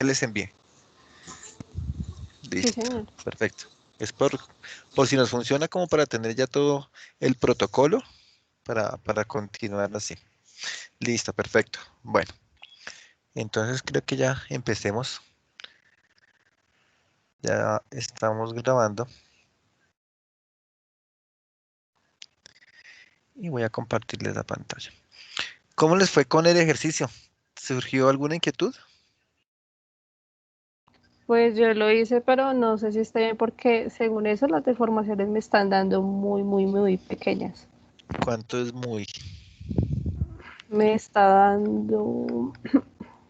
les envié. Sí, Listo, señor. perfecto. Es por si nos funciona como para tener ya todo el protocolo para continuar así. Listo, perfecto. Bueno, entonces creo que ya empecemos. Ya estamos grabando y voy a compartirles la pantalla. ¿Cómo les fue con el ejercicio? ¿Surgió alguna inquietud? Pues yo lo hice, pero no sé si está bien porque según eso las deformaciones me están dando muy, muy, muy pequeñas. ¿Cuánto es muy? Me está dando,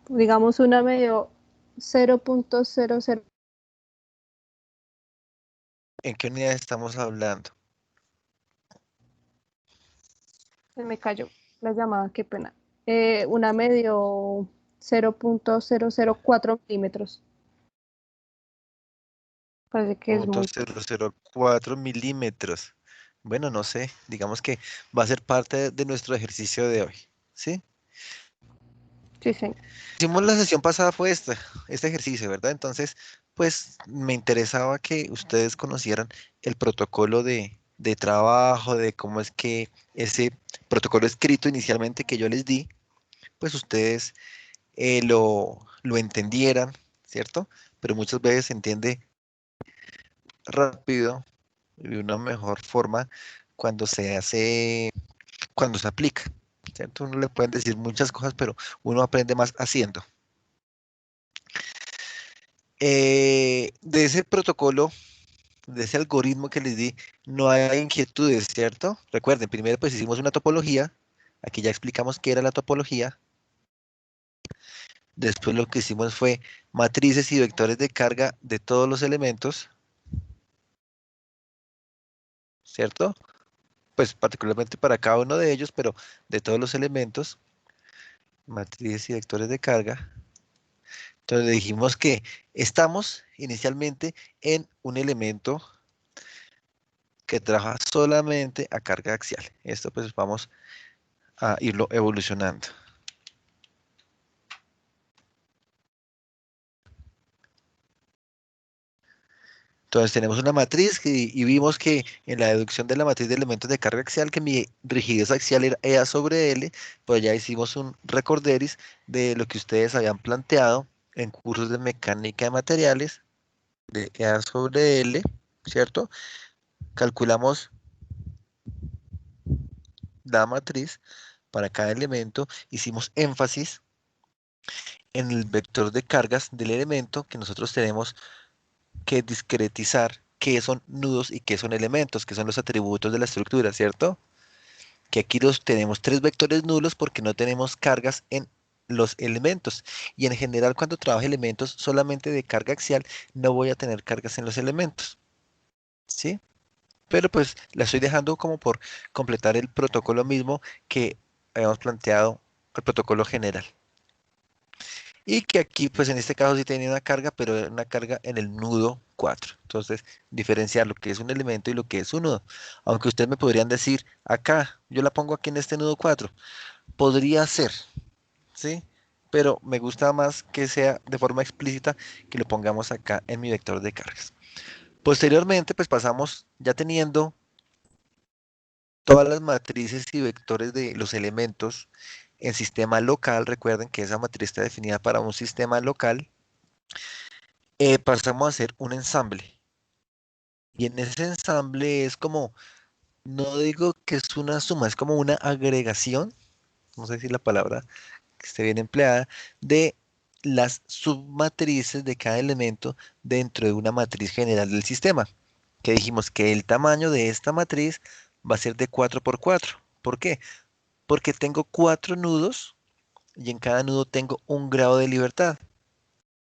digamos, una medio 0.00. ¿En qué unidad estamos hablando? Se me cayó la llamada, qué pena. Una medio 0.004 milímetros. Parece que es Punto muy. 0.004 milímetros. Bueno, no sé, digamos que va a ser parte de nuestro ejercicio de hoy, ¿sí? Sí, señor. Hicimos la sesión pasada fue este ejercicio, ¿verdad? Entonces, pues me interesaba que ustedes conocieran el protocolo de trabajo, de cómo es que ese protocolo escrito inicialmente que yo les di, pues ustedes lo entendieran, ¿cierto? Pero muchas veces se entiende rápido y de una mejor forma cuando se hace, cuando se aplica, ¿cierto? Uno le pueden decir muchas cosas, pero uno aprende más haciendo. De ese protocolo, de ese algoritmo que les di, no hay inquietudes, ¿cierto? Recuerden, primero pues hicimos una topología, aquí ya explicamos qué era la topología, después lo que hicimos fue matrices y vectores de carga de todos los elementos, ¿cierto? Pues particularmente para cada uno de ellos, pero de todos los elementos, matrices y vectores de carga. Entonces le dijimos que estamos inicialmente en un elemento que trabaja solamente a carga axial. Esto pues vamos a irlo evolucionando. Entonces tenemos una matriz y vimos que en la deducción de la matriz de elementos de carga axial que mi rigidez axial era EA sobre L, pues ya hicimos un recorderis de lo que ustedes habían planteado en cursos de mecánica de materiales de EA sobre L, ¿cierto? Calculamos la matriz para cada elemento, hicimos énfasis en el vector de cargas del elemento que nosotros tenemos que discretizar qué son nudos y qué son elementos, que son los atributos de la estructura, ¿cierto? Que aquí los tenemos tres vectores nulos porque no tenemos cargas en los elementos. Y en general, cuando trabajo elementos solamente de carga axial, no voy a tener cargas en los elementos, ¿sí? Pero pues la estoy dejando como por completar el protocolo mismo que habíamos planteado, el protocolo general. Y que aquí, pues en este caso sí tenía una carga, pero era una carga en el nudo 4. Entonces, diferenciar lo que es un elemento y lo que es un nudo. Aunque ustedes me podrían decir, acá, yo la pongo aquí en este nudo 4. Podría ser, ¿sí? Pero me gusta más que sea de forma explícita que lo pongamos acá en mi vector de cargas. Posteriormente, pues pasamos ya teniendo todas las matrices y vectores de los elementos en sistema local. Recuerden que esa matriz está definida para un sistema local. Pasamos a hacer un ensamble. Y en ese ensamble es como, no digo que es una suma, es como una agregación, no sé si la palabra que esté bien empleada, de las submatrices de cada elemento dentro de una matriz general del sistema. Que dijimos que el tamaño de esta matriz va a ser de 4 por 4. ¿Por qué? Porque tengo cuatro nudos y en cada nudo tengo un grado de libertad.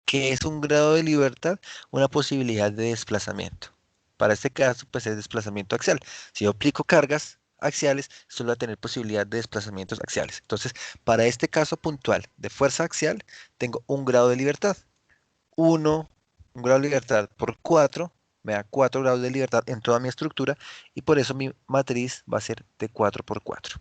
¿Qué es un grado de libertad? Una posibilidad de desplazamiento. Para este caso, pues es desplazamiento axial. Si yo aplico cargas axiales, solo va a tener posibilidad de desplazamientos axiales. Entonces, para este caso puntual de fuerza axial, tengo un grado de libertad. Uno, un grado de libertad por 4, me da 4 grados de libertad en toda mi estructura y por eso mi matriz va a ser de 4 por 4.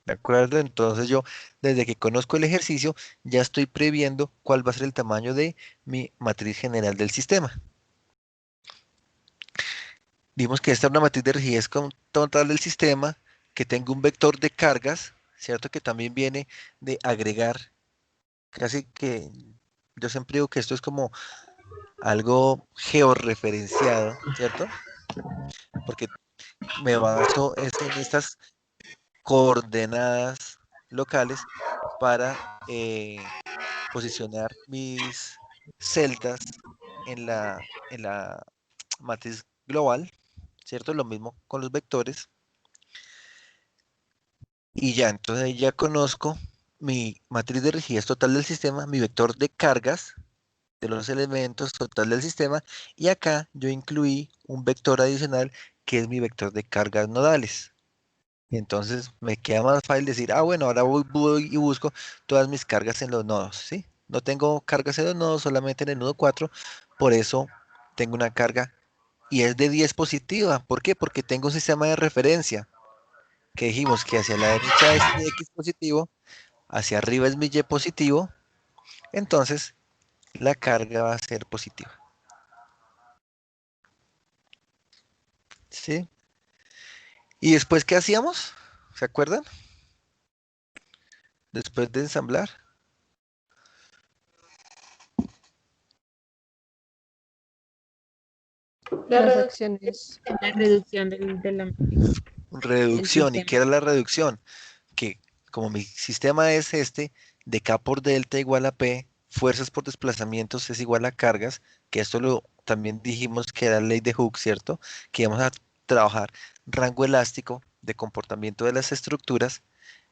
¿De acuerdo? Entonces yo, desde que conozco el ejercicio, ya estoy previendo cuál va a ser el tamaño de mi matriz general del sistema. Vimos que esta es una matriz de rigidez total del sistema, que tengo un vector de cargas, ¿cierto? Que también viene de agregar, casi que yo siempre digo que esto es como algo georreferenciado, ¿cierto? Porque me baso es en estas coordenadas locales para posicionar mis celdas en la matriz global, ¿cierto? Lo mismo con los vectores. Y ya, entonces ahí ya conozco mi matriz de rigidez total del sistema, mi vector de cargas de los elementos total del sistema, y acá yo incluí un vector adicional que es mi vector de cargas nodales. Y entonces me queda más fácil decir, ah, bueno, ahora voy y busco todas mis cargas en los nodos, ¿sí? No tengo cargas en los nodos, solamente en el nodo 4, por eso tengo una carga y es de 10 positiva. ¿Por qué? Porque tengo un sistema de referencia que dijimos que hacia la derecha es mi X positivo, hacia arriba es mi Y positivo, entonces la carga va a ser positiva, ¿sí? ¿Y después qué hacíamos? ¿Se acuerdan? Después de ensamblar. La Las reducción, acciones. la reducción de la matriz, del Reducción. ¿Y qué sistema. era la reducción? Que como mi sistema es este, de K por delta igual a P, fuerzas por desplazamientos es igual a cargas, que esto lo también dijimos que era ley de Hooke, ¿cierto? Que íbamos a trabajar rango elástico de comportamiento de las estructuras.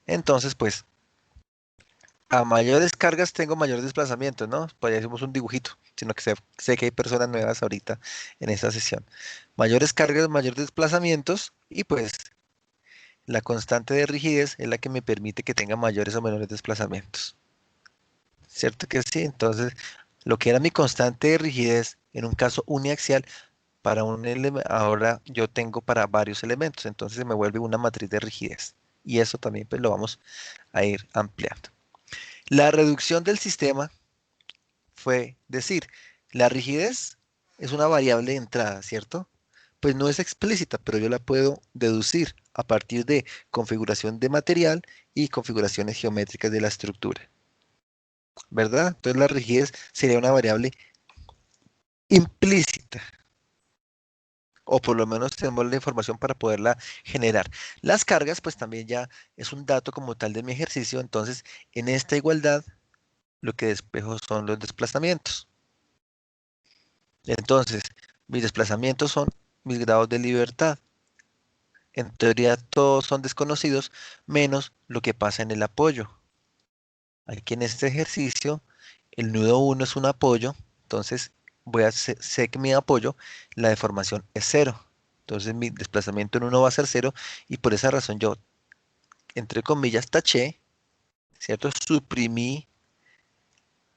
Entonces, pues, a mayores cargas tengo mayor desplazamiento, ¿no? Pues ya hicimos un dibujito, sino que sé que hay personas nuevas ahorita en esta sesión. Mayores cargas, mayores desplazamientos, y pues la constante de rigidez es la que me permite que tenga mayores o menores desplazamientos. ¿Cierto que sí? Entonces, lo que era mi constante de rigidez en un caso uniaxial, para un elemento, ahora yo tengo para varios elementos, entonces se me vuelve una matriz de rigidez. Y eso también pues lo vamos a ir ampliando. La reducción del sistema fue decir, la rigidez es una variable de entrada, ¿cierto? Pues no es explícita, pero yo la puedo deducir a partir de configuración de material y configuraciones geométricas de la estructura, ¿verdad? Entonces la rigidez sería una variable implícita, o por lo menos tenemos la información para poderla generar. Las cargas, pues también ya es un dato como tal de mi ejercicio, entonces en esta igualdad lo que despejo son los desplazamientos. Entonces, mis desplazamientos son mis grados de libertad. En teoría todos son desconocidos, menos lo que pasa en el apoyo. Aquí en este ejercicio, el nudo 1 es un apoyo, entonces sé que mi apoyo, la deformación es cero. Entonces mi desplazamiento en 1 va a ser cero y por esa razón yo, entre comillas, taché, ¿cierto? Suprimí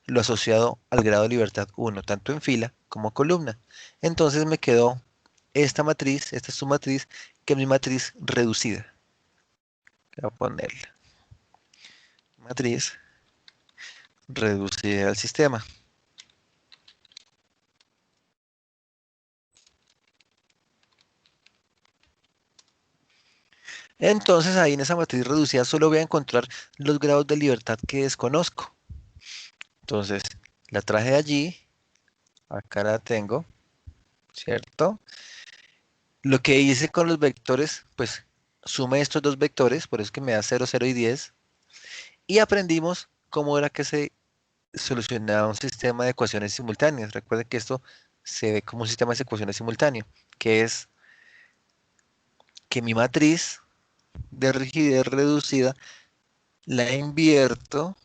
lo asociado al grado de libertad 1, tanto en fila como columna. Entonces me quedó esta matriz, esta es su matriz, que es mi matriz reducida. Voy a ponerla. Matriz reducida al sistema. Entonces ahí en esa matriz reducida solo voy a encontrar los grados de libertad que desconozco. Entonces la traje de allí, acá la tengo, ¿cierto? Lo que hice con los vectores, pues sumé estos dos vectores, por eso es que me da 0, 0 y 10, y aprendimos cómo era que se solucionaba un sistema de ecuaciones simultáneas. Recuerden que esto se ve como un sistema de ecuaciones simultáneo, que es que mi matriz de rigidez reducida la invierto,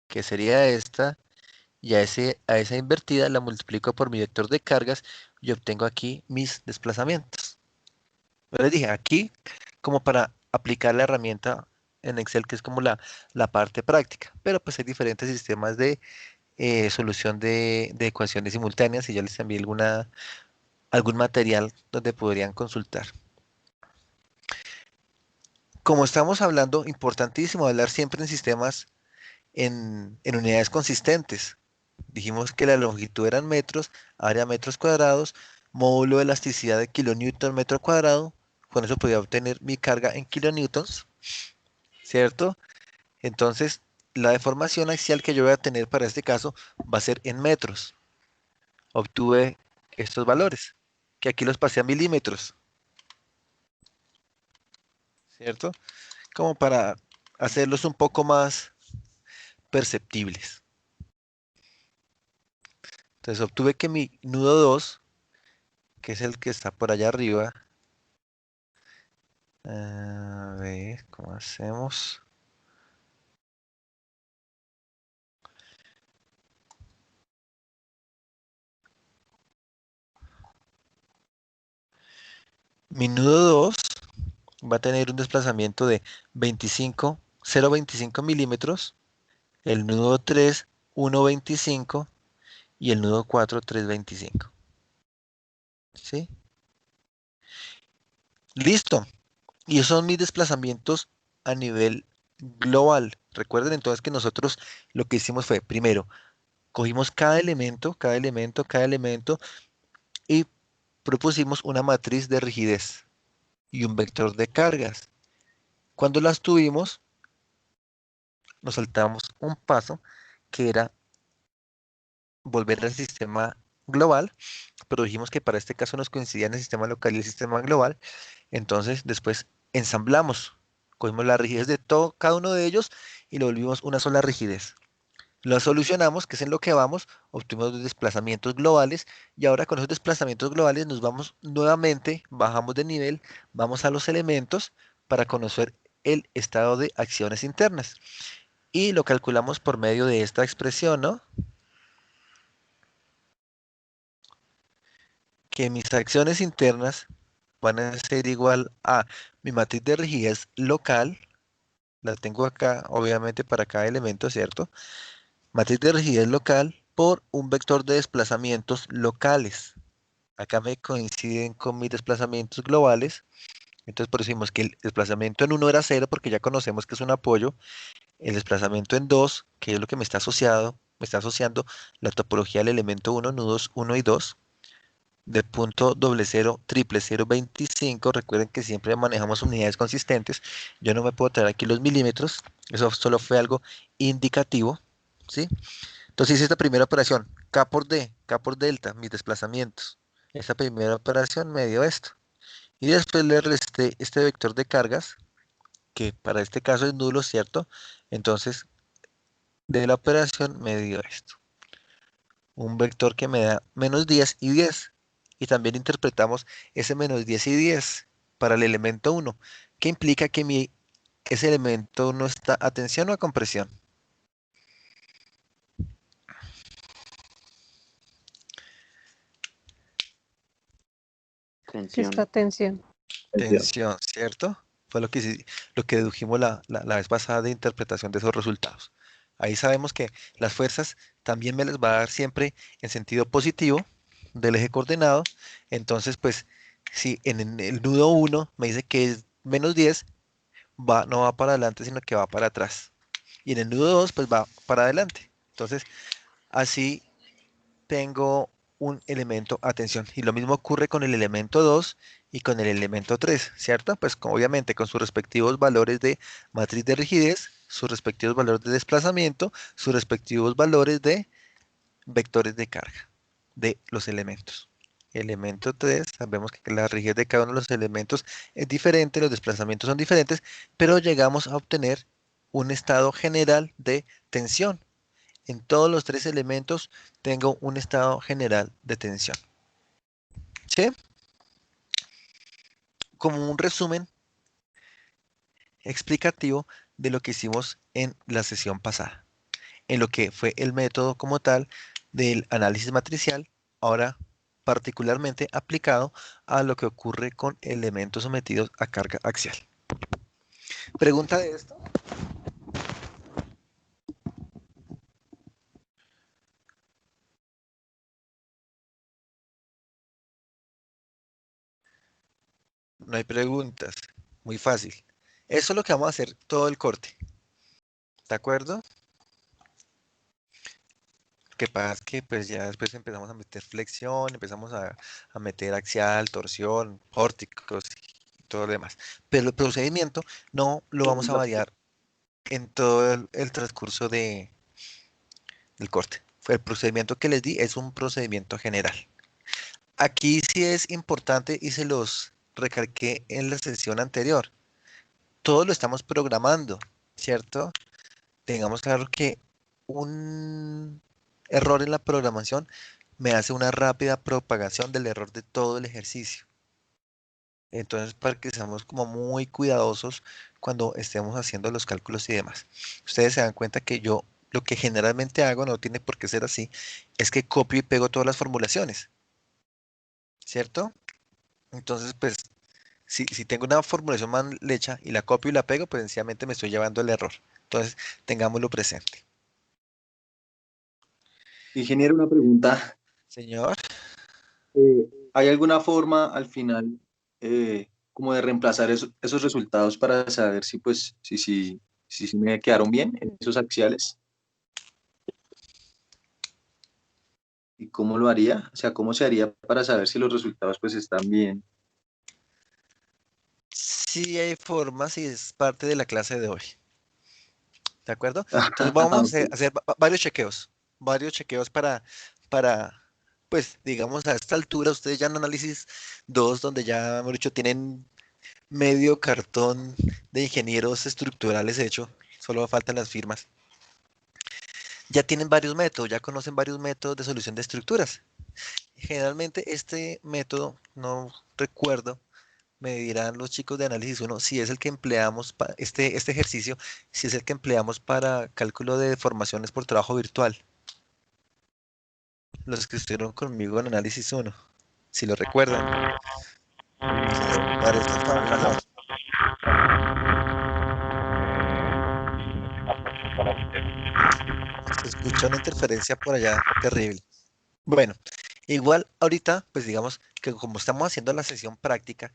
que sería esta, y a esa invertida la multiplico por mi vector de cargas y obtengo aquí mis desplazamientos. Yo les dije aquí como para aplicar la herramienta en Excel, que es como la parte práctica, pero pues hay diferentes sistemas de solución de ecuaciones simultáneas y yo les envié algún material donde podrían consultar. como estamos hablando, importantísimo hablar siempre en sistemas en unidades consistentes. Dijimos que la longitud eran metros, área metros cuadrados, módulo de elasticidad de kilonewton metro cuadrado. Con eso podía obtener mi carga en kilonewtons, ¿cierto? Entonces, la deformación axial que yo voy a tener para este caso va a ser en metros. Obtuve estos valores, que aquí los pasé a milímetros, ¿cierto? Como para hacerlos un poco más perceptibles. Entonces obtuve que mi nudo 2, que es el que está por allá arriba, a ver, ¿cómo hacemos? Mi nudo 2 va a tener un desplazamiento de 0,25 milímetros, el nudo 3, 1,25 y el nudo 4, 3,25. ¿Sí? Listo. Y esos son mis desplazamientos a nivel global. Recuerden entonces que nosotros lo que hicimos fue, primero, cogimos cada elemento y propusimos una matriz de rigidez y un vector de cargas. Cuando las tuvimos, nos saltamos un paso que era volver al sistema global, pero dijimos que para este caso nos coincidían el sistema local y el sistema global. Entonces, después ensamblamos, cogimos la rigidez de todo, cada uno de ellos y lo volvimos una sola rigidez. Lo solucionamos, que es en lo que vamos, obtuvimos los desplazamientos globales y ahora con esos desplazamientos globales nos vamos nuevamente, bajamos de nivel, vamos a los elementos para conocer el estado de acciones internas y lo calculamos por medio de esta expresión, ¿no? Que mis acciones internas van a ser igual a mi matriz de rigidez local, la tengo acá obviamente para cada elemento, ¿cierto? Matriz de rigidez local por un vector de desplazamientos locales. Acá me coinciden con mis desplazamientos globales. Entonces por eso decimos que el desplazamiento en uno era cero porque ya conocemos que es un apoyo. El desplazamiento en 2 que es lo que me está asociado, me está asociando la topología del elemento uno, nudos uno y 2 de punto doble cero, triple cero, 25. Recuerden que siempre manejamos unidades consistentes. Yo no me puedo traer aquí los milímetros. Eso solo fue algo indicativo, ¿sí? Entonces hice esta primera operación, K por delta, mis desplazamientos. Esta primera operación me dio esto. Y después le resté este vector de cargas, que para este caso es nulo, ¿cierto? Entonces, de la operación me dio esto. Un vector que me da menos 10 y 10. Y también interpretamos ese menos 10 y 10 para el elemento uno, que implica que ese elemento uno está a tensión o a compresión. Esta Tensión. tensión. Tensión, ¿cierto? Fue lo que dedujimos la vez pasada de interpretación de esos resultados. Ahí sabemos que las fuerzas también me las va a dar siempre en sentido positivo del eje coordenado. Entonces, pues, si en el nudo uno me dice que es menos 10, no va para adelante, sino que va para atrás. Y en el nudo 2 pues va para adelante. Entonces, así tengo un elemento a tensión. Y lo mismo ocurre con el elemento 2 y con el elemento 3, ¿cierto? Pues obviamente con sus respectivos valores de matriz de rigidez, sus respectivos valores de desplazamiento, sus respectivos valores de vectores de carga de los elementos. Elemento 3, sabemos que la rigidez de cada uno de los elementos es diferente, los desplazamientos son diferentes, pero llegamos a obtener un estado general de tensión. En todos los tres elementos tengo un estado general de tensión. ¿Sí? Como un resumen explicativo de lo que hicimos en la sesión pasada, en lo que fue el método como tal del análisis matricial, ahora particularmente aplicado a lo que ocurre con elementos sometidos a carga axial. ¿Pregunta de esto? No hay preguntas. Muy fácil. Eso es lo que vamos a hacer todo el corte. ¿De acuerdo? Que pasa es que pues ya después empezamos a meter flexión, empezamos a meter axial, torsión, pórticos y todo lo demás. Pero el procedimiento no lo vamos a variar en todo el transcurso del corte. El procedimiento que les di es un procedimiento general. Aquí sí es importante y se los recalqué en la sesión anterior. Todo lo estamos programando, ¿cierto? Tengamos claro que un error en la programación me hace una rápida propagación del error de todo el ejercicio. Entonces, para que seamos como muy cuidadosos cuando estemos haciendo los cálculos y demás. Ustedes se dan cuenta que yo lo que generalmente hago, no tiene por qué ser así, es que copio y pego todas las formulaciones, ¿cierto? Entonces, pues, si tengo una formulación mal hecha y la copio y la pego, pues sencillamente me estoy llevando el error. Entonces, tengámoslo presente. Ingeniero, una pregunta. Señor. ¿Hay alguna forma al final como de reemplazar esos resultados para saber si pues si me quedaron bien en esos axiales? ¿Y cómo lo haría? O sea, ¿cómo se haría para saber si los resultados pues están bien? Sí hay formas y es parte de la clase de hoy. ¿De acuerdo? Entonces vamos a Ok. hacer varios chequeos para, pues, digamos, a esta altura, ustedes ya en análisis 2 donde ya, hemos dicho, tienen medio cartón de ingenieros estructurales hecho, solo faltan las firmas. Ya tienen varios métodos, ya conocen varios métodos de solución de estructuras. Generalmente este método, no recuerdo, me dirán los chicos de análisis uno si es el que empleamos para este ejercicio, si es el que empleamos para cálculo de deformaciones por trabajo virtual. Los que estuvieron conmigo en análisis uno, si lo recuerdan. Si les parece familiar. Se escucha una interferencia por allá terrible. Bueno, igual ahorita, pues digamos que como estamos haciendo la sesión práctica,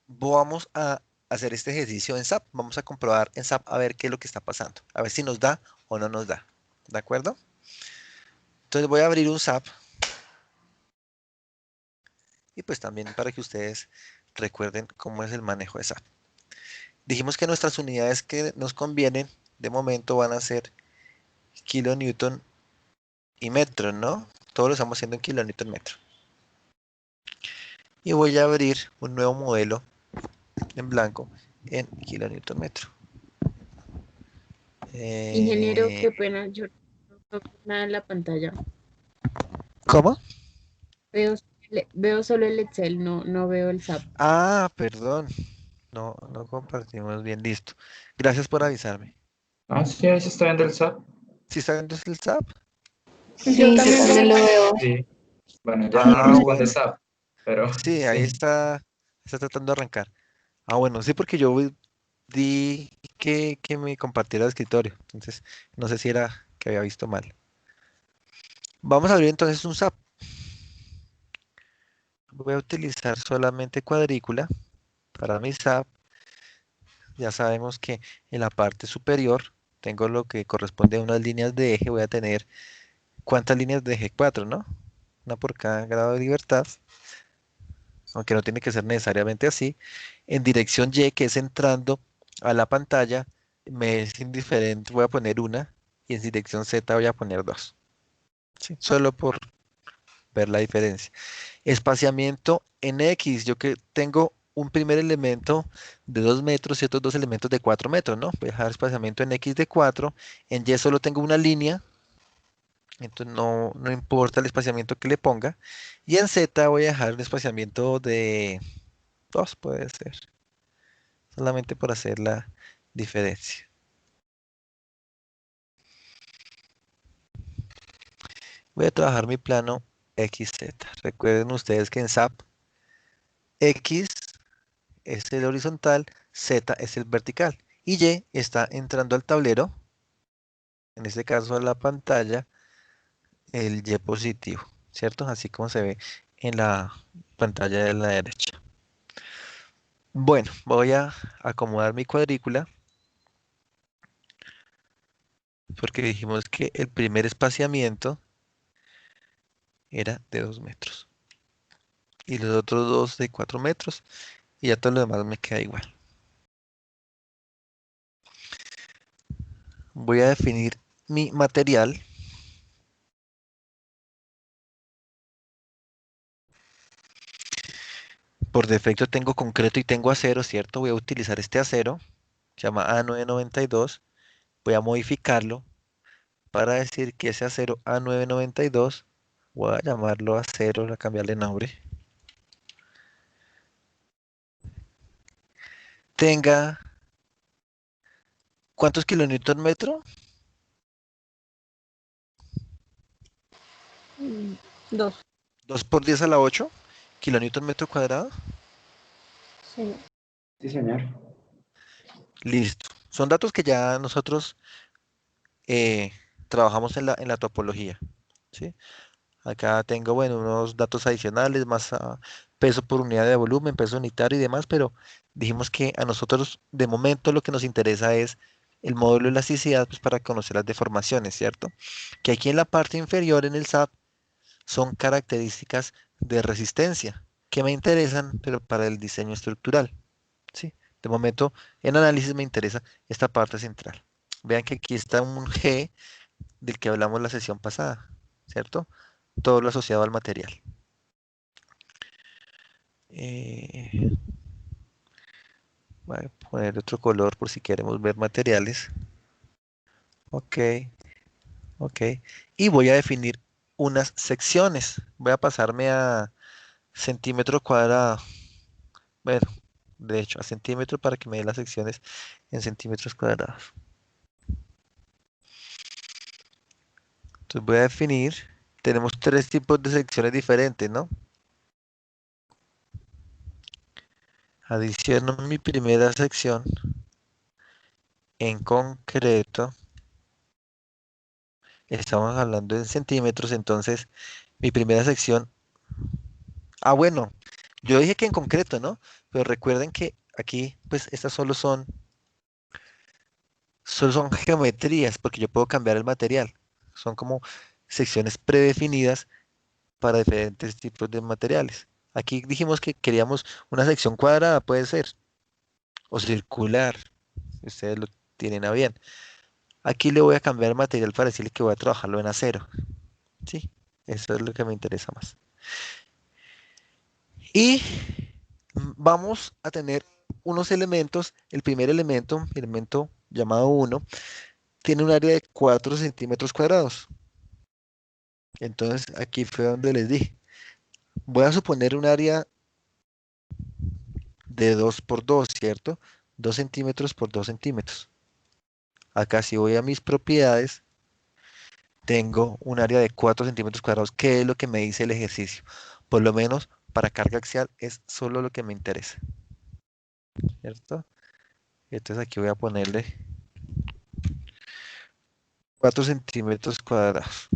vamos a hacer este ejercicio en SAP. Vamos a comprobar en SAP a ver qué es lo que está pasando. A ver si nos da o no nos da. ¿De acuerdo? Entonces voy a abrir un SAP y pues también para que ustedes recuerden cómo es el manejo de SAP. Dijimos que nuestras unidades que nos convienen de momento van a ser kilonewton y metro, ¿no? Todo lo estamos haciendo en kilonewton metro. Y voy a abrir un nuevo modelo en blanco en kilonewton metro. Ingeniero, qué pena, yo no veo nada en la pantalla. ¿Cómo? Veo solo el Excel, no veo el SAP. Ah, perdón. No compartimos bien. Listo. Gracias por avisarme. Ah, sí, ahí se está viendo el SAP. ¿Sí está viendo el SAP? Yo Sí, yo también también veo. lo veo. Sí. Bueno, ya no Ah, responde bueno. SAP, pero Sí, ahí sí. está tratando de arrancar. Ah, bueno, sí, porque yo di que me compartiera el escritorio. Entonces, no sé si era que había visto mal. Vamos a abrir entonces un SAP. Voy a utilizar solamente cuadrícula para mi SAP. Ya sabemos que en la parte superior tengo lo que corresponde a unas líneas de eje. Voy a tener, ¿cuántas líneas de eje? 4, ¿no? Una por cada grado de libertad, aunque no tiene que ser necesariamente así. En dirección Y, que es entrando a la pantalla, me es indiferente, voy a poner una, y en dirección Z voy a poner dos. ¿Sí? Solo por ver la diferencia. Espaciamiento en X, yo que tengo un primer elemento de 2 metros y otros dos elementos de 4 metros, ¿no? Voy a dejar espaciamiento en X de 4, en Y solo tengo una línea, entonces no importa el espaciamiento que le ponga, y en Z voy a dejar un espaciamiento de 2, puede ser, solamente por hacer la diferencia. Voy a trabajar mi plano XZ. Recuerden ustedes que en SAP X es el horizontal, Z es el vertical y Y está entrando al tablero, en este caso a la pantalla, el Y positivo, ¿cierto? Así como se ve en la pantalla de la derecha. Bueno, voy a acomodar mi cuadrícula porque dijimos que el primer espaciamiento era de 2 metros y los otros dos de 4 metros y ya todo lo demás me queda igual. Voy a definir mi material. Por defecto tengo concreto y tengo acero, ¿cierto? Voy a utilizar este acero, se llama A992. Voy a modificarlo para decir que ese acero A992, voy a llamarlo acero, voy a cambiarle nombre, tenga, ¿cuántos kilonewton metro? 2. 2 por 10 a la 8 kilonewton metro cuadrado. Sí. Sí, señor. Listo. Son datos que ya nosotros eh, trabajamos en la topología, ¿sí? Acá tengo, bueno, unos datos adicionales, más peso por unidad de volumen, peso unitario y demás, pero dijimos que a nosotros de momento lo que nos interesa es el módulo de elasticidad, pues para conocer las deformaciones, ¿cierto? Que aquí en la parte inferior en el SAP son características de resistencia que me interesan, pero para el diseño estructural, ¿sí? De momento en análisis me interesa esta parte central. Vean que aquí está un G del que hablamos la sesión pasada, ¿cierto? Todo lo asociado al material. Eh, Voy a poner otro color por si queremos ver materiales. Ok, ok. Y voy a definir unas secciones. Voy a pasarme a centímetro cuadrado. Bueno, de hecho, a centímetro para que me dé las secciones en centímetros cuadrados. Entonces voy a definir, tenemos tres tipos de secciones diferentes, ¿no? Adiciono mi primera sección en concreto. Estamos hablando en centímetros, entonces mi primera sección. Ah, bueno, yo dije que en concreto, ¿no? Pero recuerden que aquí, pues estas solo son geometrías, porque yo puedo cambiar el material. Son como secciones predefinidas para diferentes tipos de materiales. Aquí dijimos que queríamos una sección cuadrada, puede ser, o circular, si ustedes lo tienen a bien. Aquí le voy a cambiar el material para decirle que voy a trabajarlo en acero. Sí, eso es lo que me interesa más. Y vamos a tener unos elementos. El primer elemento, elemento llamado uno, tiene un área de 4 centímetros cuadrados. Entonces aquí fue donde les dije. Voy a suponer un área de 2 por 2, ¿cierto? 2 centímetros por 2 centímetros. Acá si voy a mis propiedades, tengo un área de 4 centímetros cuadrados, que es lo que me dice el ejercicio. Por lo menos para carga axial es solo lo que me interesa, ¿cierto? Entonces aquí voy a ponerle 4 centímetros cuadrados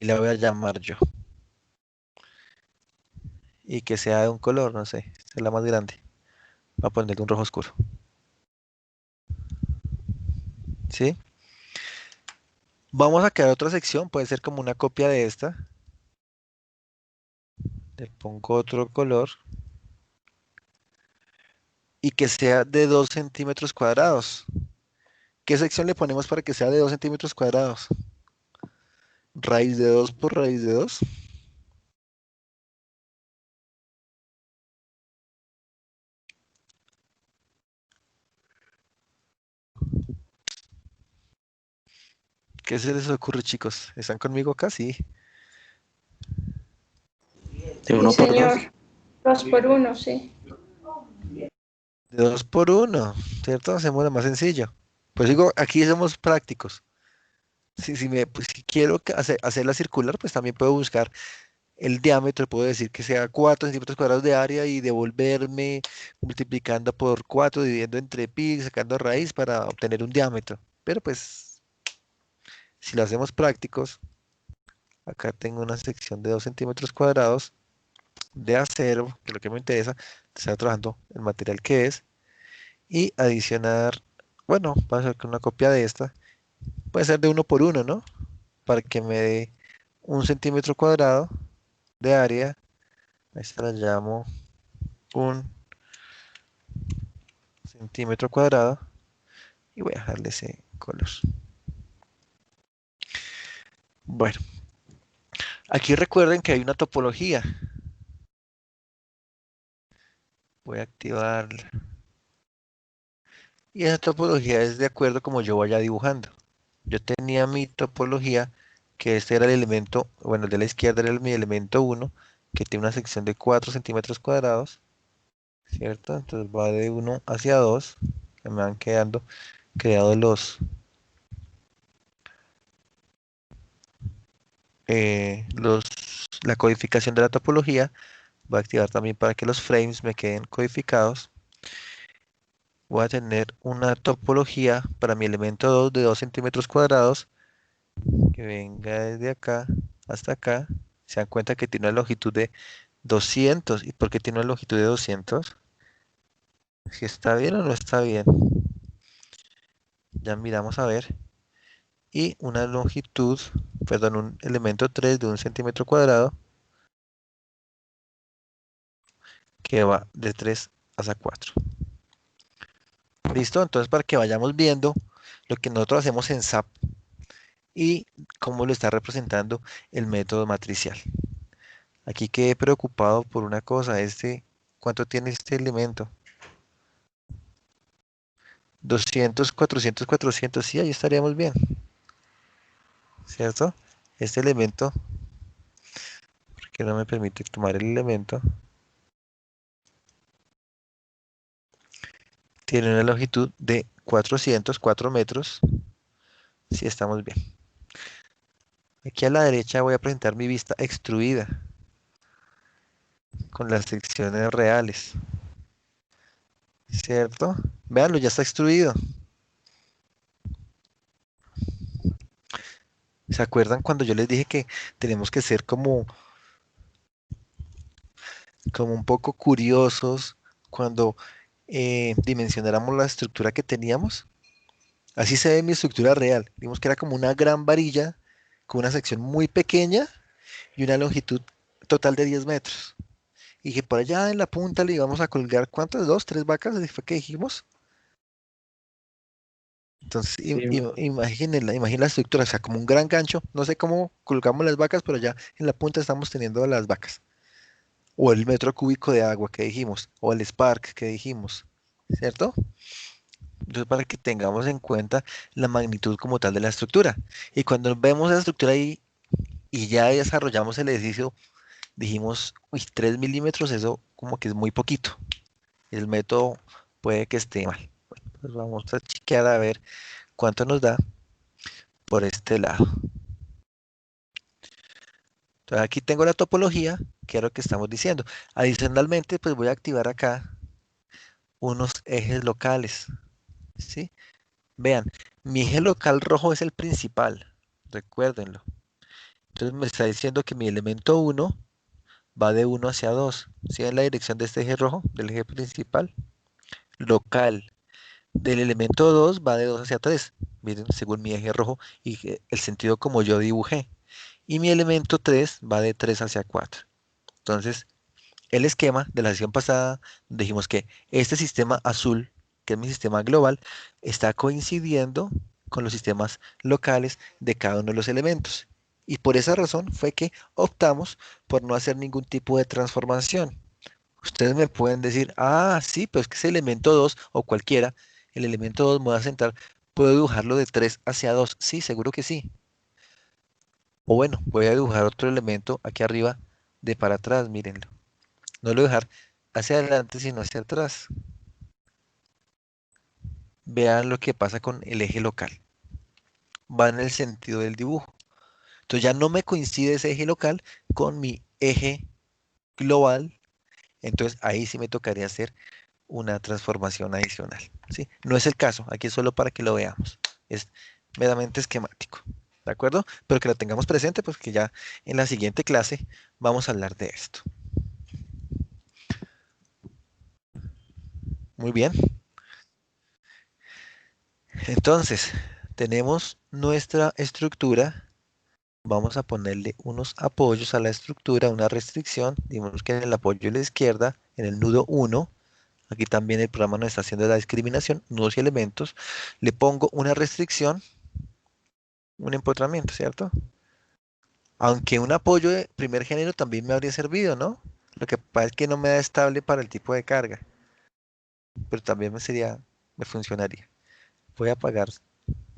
y la voy a llamar yo. Y que sea de un color, no sé, esta es la más grande. Voy a ponerle un rojo oscuro. ¿Sí? Vamos a crear otra sección, puede ser como una copia de esta. Le pongo otro color y que sea de 2 centímetros cuadrados. ¿Qué sección le ponemos para que sea de 2 centímetros cuadrados? Raíz de 2 por raíz de 2. ¿Qué se les ocurre, chicos? ¿Están conmigo acá? Sí. De uno por dos. Señor. 2 por 1, sí. De 2 por 1, ¿cierto? Hacemos lo más sencillo. Pues digo, aquí somos prácticos. Pues, si quiero hacerla circular, pues también puedo buscar el diámetro, puedo decir que sea 4 centímetros cuadrados de área y devolverme multiplicando por 4, dividiendo entre pi, sacando raíz para obtener un diámetro. Pero pues, si lo hacemos prácticos, acá tengo una sección de 2 centímetros cuadrados de acero, que es lo que me interesa, estar trabajando el material que es, y adicionar, bueno, va a ser con una copia de esta, puede ser de 1 por 1, ¿no? Para que me dé 1 centímetro cuadrado de área, a esta la llamo 1 centímetro cuadrado, y voy a dejarle ese color. Bueno, aquí recuerden que hay una topología. Voy a activarla. Y esa topología es de acuerdo como yo vaya dibujando. Yo tenía mi topología, que este era el elemento, bueno, el de la izquierda era mi elemento 1, que tiene una sección de 4 centímetros cuadrados, ¿cierto? Entonces va de 1 hacia 2, que me van quedando creados la codificación de la topología. Voy a activar también para que los frames me queden codificados. Voy a tener una topología para mi elemento 2 de 2 centímetros cuadrados, que venga desde acá hasta acá. Se dan cuenta que tiene una longitud de 200. ¿Y por qué tiene una longitud de 200? Si está bien o no está bien. Ya miramos a ver. Y una longitud, perdón, un elemento 3 de 1 centímetro cuadrado, que va de 3 hasta 4. ¿Listo? Entonces, para que vayamos viendo lo que nosotros hacemos en SAP y cómo lo está representando el método matricial. Aquí quedé preocupado por una cosa. ¿Cuánto tiene este elemento? 200, 400, 400. Sí, ahí estaríamos bien. ¿Cierto? Este elemento, porque no me permite tomar el elemento, tiene una longitud de 404 metros. Sí, estamos bien. Aquí a la derecha voy a presentar mi vista extruida con las secciones reales. ¿Cierto? Véanlo, ya está extruido. ¿Se acuerdan cuando yo les dije que tenemos que ser como un poco curiosos cuando dimensionáramos la estructura que teníamos? Así se ve mi estructura real. Vimos que era como una gran varilla con una sección muy pequeña y una longitud total de 10 metros. Y que por allá en la punta le íbamos a colgar, ¿cuántas? ¿Dos, tres vacas? ¿Así fue que dijimos? Entonces, Sí, imaginen la estructura, o sea, como un gran gancho. No sé cómo colgamos las vacas, pero ya en la punta estamos teniendo las vacas. O el metro cúbico de agua que dijimos, o el Spark que dijimos, ¿cierto? Entonces, para que tengamos en cuenta la magnitud como tal de la estructura. Y cuando vemos la estructura ahí y ya desarrollamos el ejercicio, dijimos, uy, 3 milímetros, eso como que es muy poquito. El método puede que esté mal. Bueno, pues vamos a chequear a ver cuánto nos da por este lado. Entonces, aquí tengo la topología, que es lo que estamos diciendo. Adicionalmente, pues voy a activar acá unos ejes locales, ¿sí? Vean, mi eje local rojo es el principal, recuérdenlo. Entonces me está diciendo que mi elemento 1 va de 1 hacia 2. ¿Sí ven la dirección de este eje rojo, del eje principal? Local. Del elemento 2 va de 2 hacia 3. Miren, según mi eje rojo y el sentido como yo dibujé. Y mi elemento 3 va de 3 hacia 4. Entonces, el esquema de la sesión pasada, dijimos que este sistema azul, que es mi sistema global, está coincidiendo con los sistemas locales de cada uno de los elementos. Y por esa razón fue que optamos por no hacer ningún tipo de transformación. Ustedes me pueden decir, ah, sí, pero es que ese elemento 2 o cualquiera, el elemento 2 me voy a sentar, puedo dibujarlo de 3 hacia 2. Sí, seguro que sí. O bueno, voy a dibujar otro elemento aquí arriba de para atrás, mírenlo. No lo voy a dejar hacia adelante, sino hacia atrás. Vean lo que pasa con el eje local. Va en el sentido del dibujo. Entonces ya no me coincide ese eje local con mi eje global. Entonces ahí sí me tocaría hacer una transformación adicional, ¿sí? No es el caso, aquí es solo para que lo veamos. Es meramente esquemático, ¿de acuerdo? Pero que lo tengamos presente, pues que ya en la siguiente clase vamos a hablar de esto. Muy bien. Entonces, tenemos nuestra estructura. Vamos a ponerle unos apoyos a la estructura, una restricción. Digamos que en el apoyo de la izquierda, en el nudo 1, aquí también el programa nos está haciendo la discriminación, nudos y elementos. Le pongo una restricción, un empotramiento, ¿cierto? Aunque un apoyo de primer género también me habría servido, ¿no? Lo que pasa es que no me da estable para el tipo de carga, pero también me funcionaría. Voy a apagar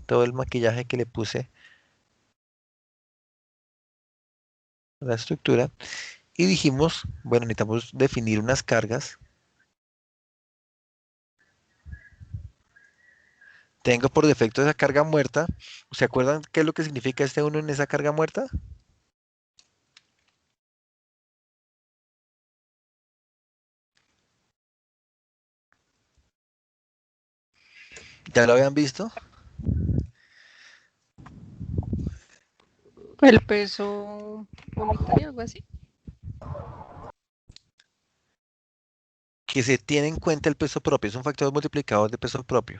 todo el maquillaje que le puse a la estructura y dijimos, bueno, necesitamos definir unas cargas. Tengo por defecto esa carga muerta. ¿Se acuerdan qué es lo que significa este uno en esa carga muerta? ¿Ya lo habían visto? El peso unitario, algo así. Que se tiene en cuenta el peso propio. Es un factor multiplicador de peso propio.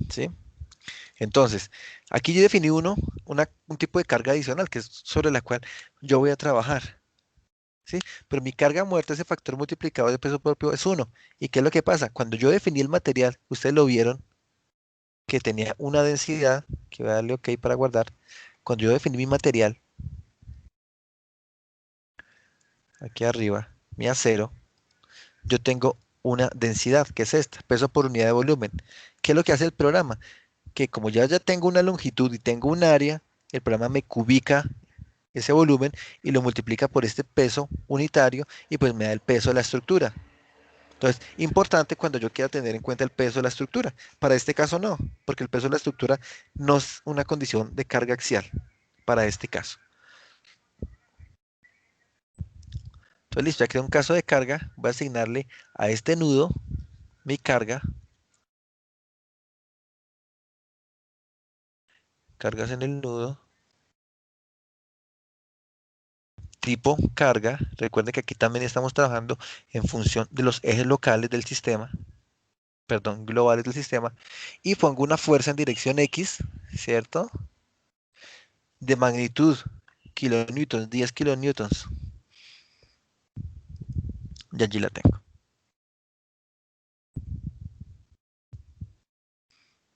¿Sí? Entonces, aquí yo definí un tipo de carga adicional, que es sobre la cual yo voy a trabajar. ¿Sí? Pero mi carga muerta, ese factor multiplicador de peso propio es 1. ¿Y qué es lo que pasa? Cuando yo definí el material, ustedes lo vieron, que tenía una densidad, que voy a darle OK para guardar. Cuando yo definí mi material, aquí arriba, mi acero, yo tengo una densidad, que es esta, peso por unidad de volumen. ¿Qué es lo que hace el programa? Que como ya tengo una longitud y tengo un área, el programa me cubica ese volumen y lo multiplica por este peso unitario y pues me da el peso de la estructura. Entonces, importante cuando yo quiera tener en cuenta el peso de la estructura. Para este caso no, porque el peso de la estructura no es una condición de carga axial para este caso. Entonces, listo, ya creé un caso de carga, voy a asignarle a este nudo mi carga, cargas en el nudo, tipo carga. Recuerden que aquí también estamos trabajando en función de los ejes locales del sistema, perdón, globales del sistema, y pongo una fuerza en dirección X, ¿cierto? De magnitud kilonewtons, 10 kilonewtons. Y allí la tengo.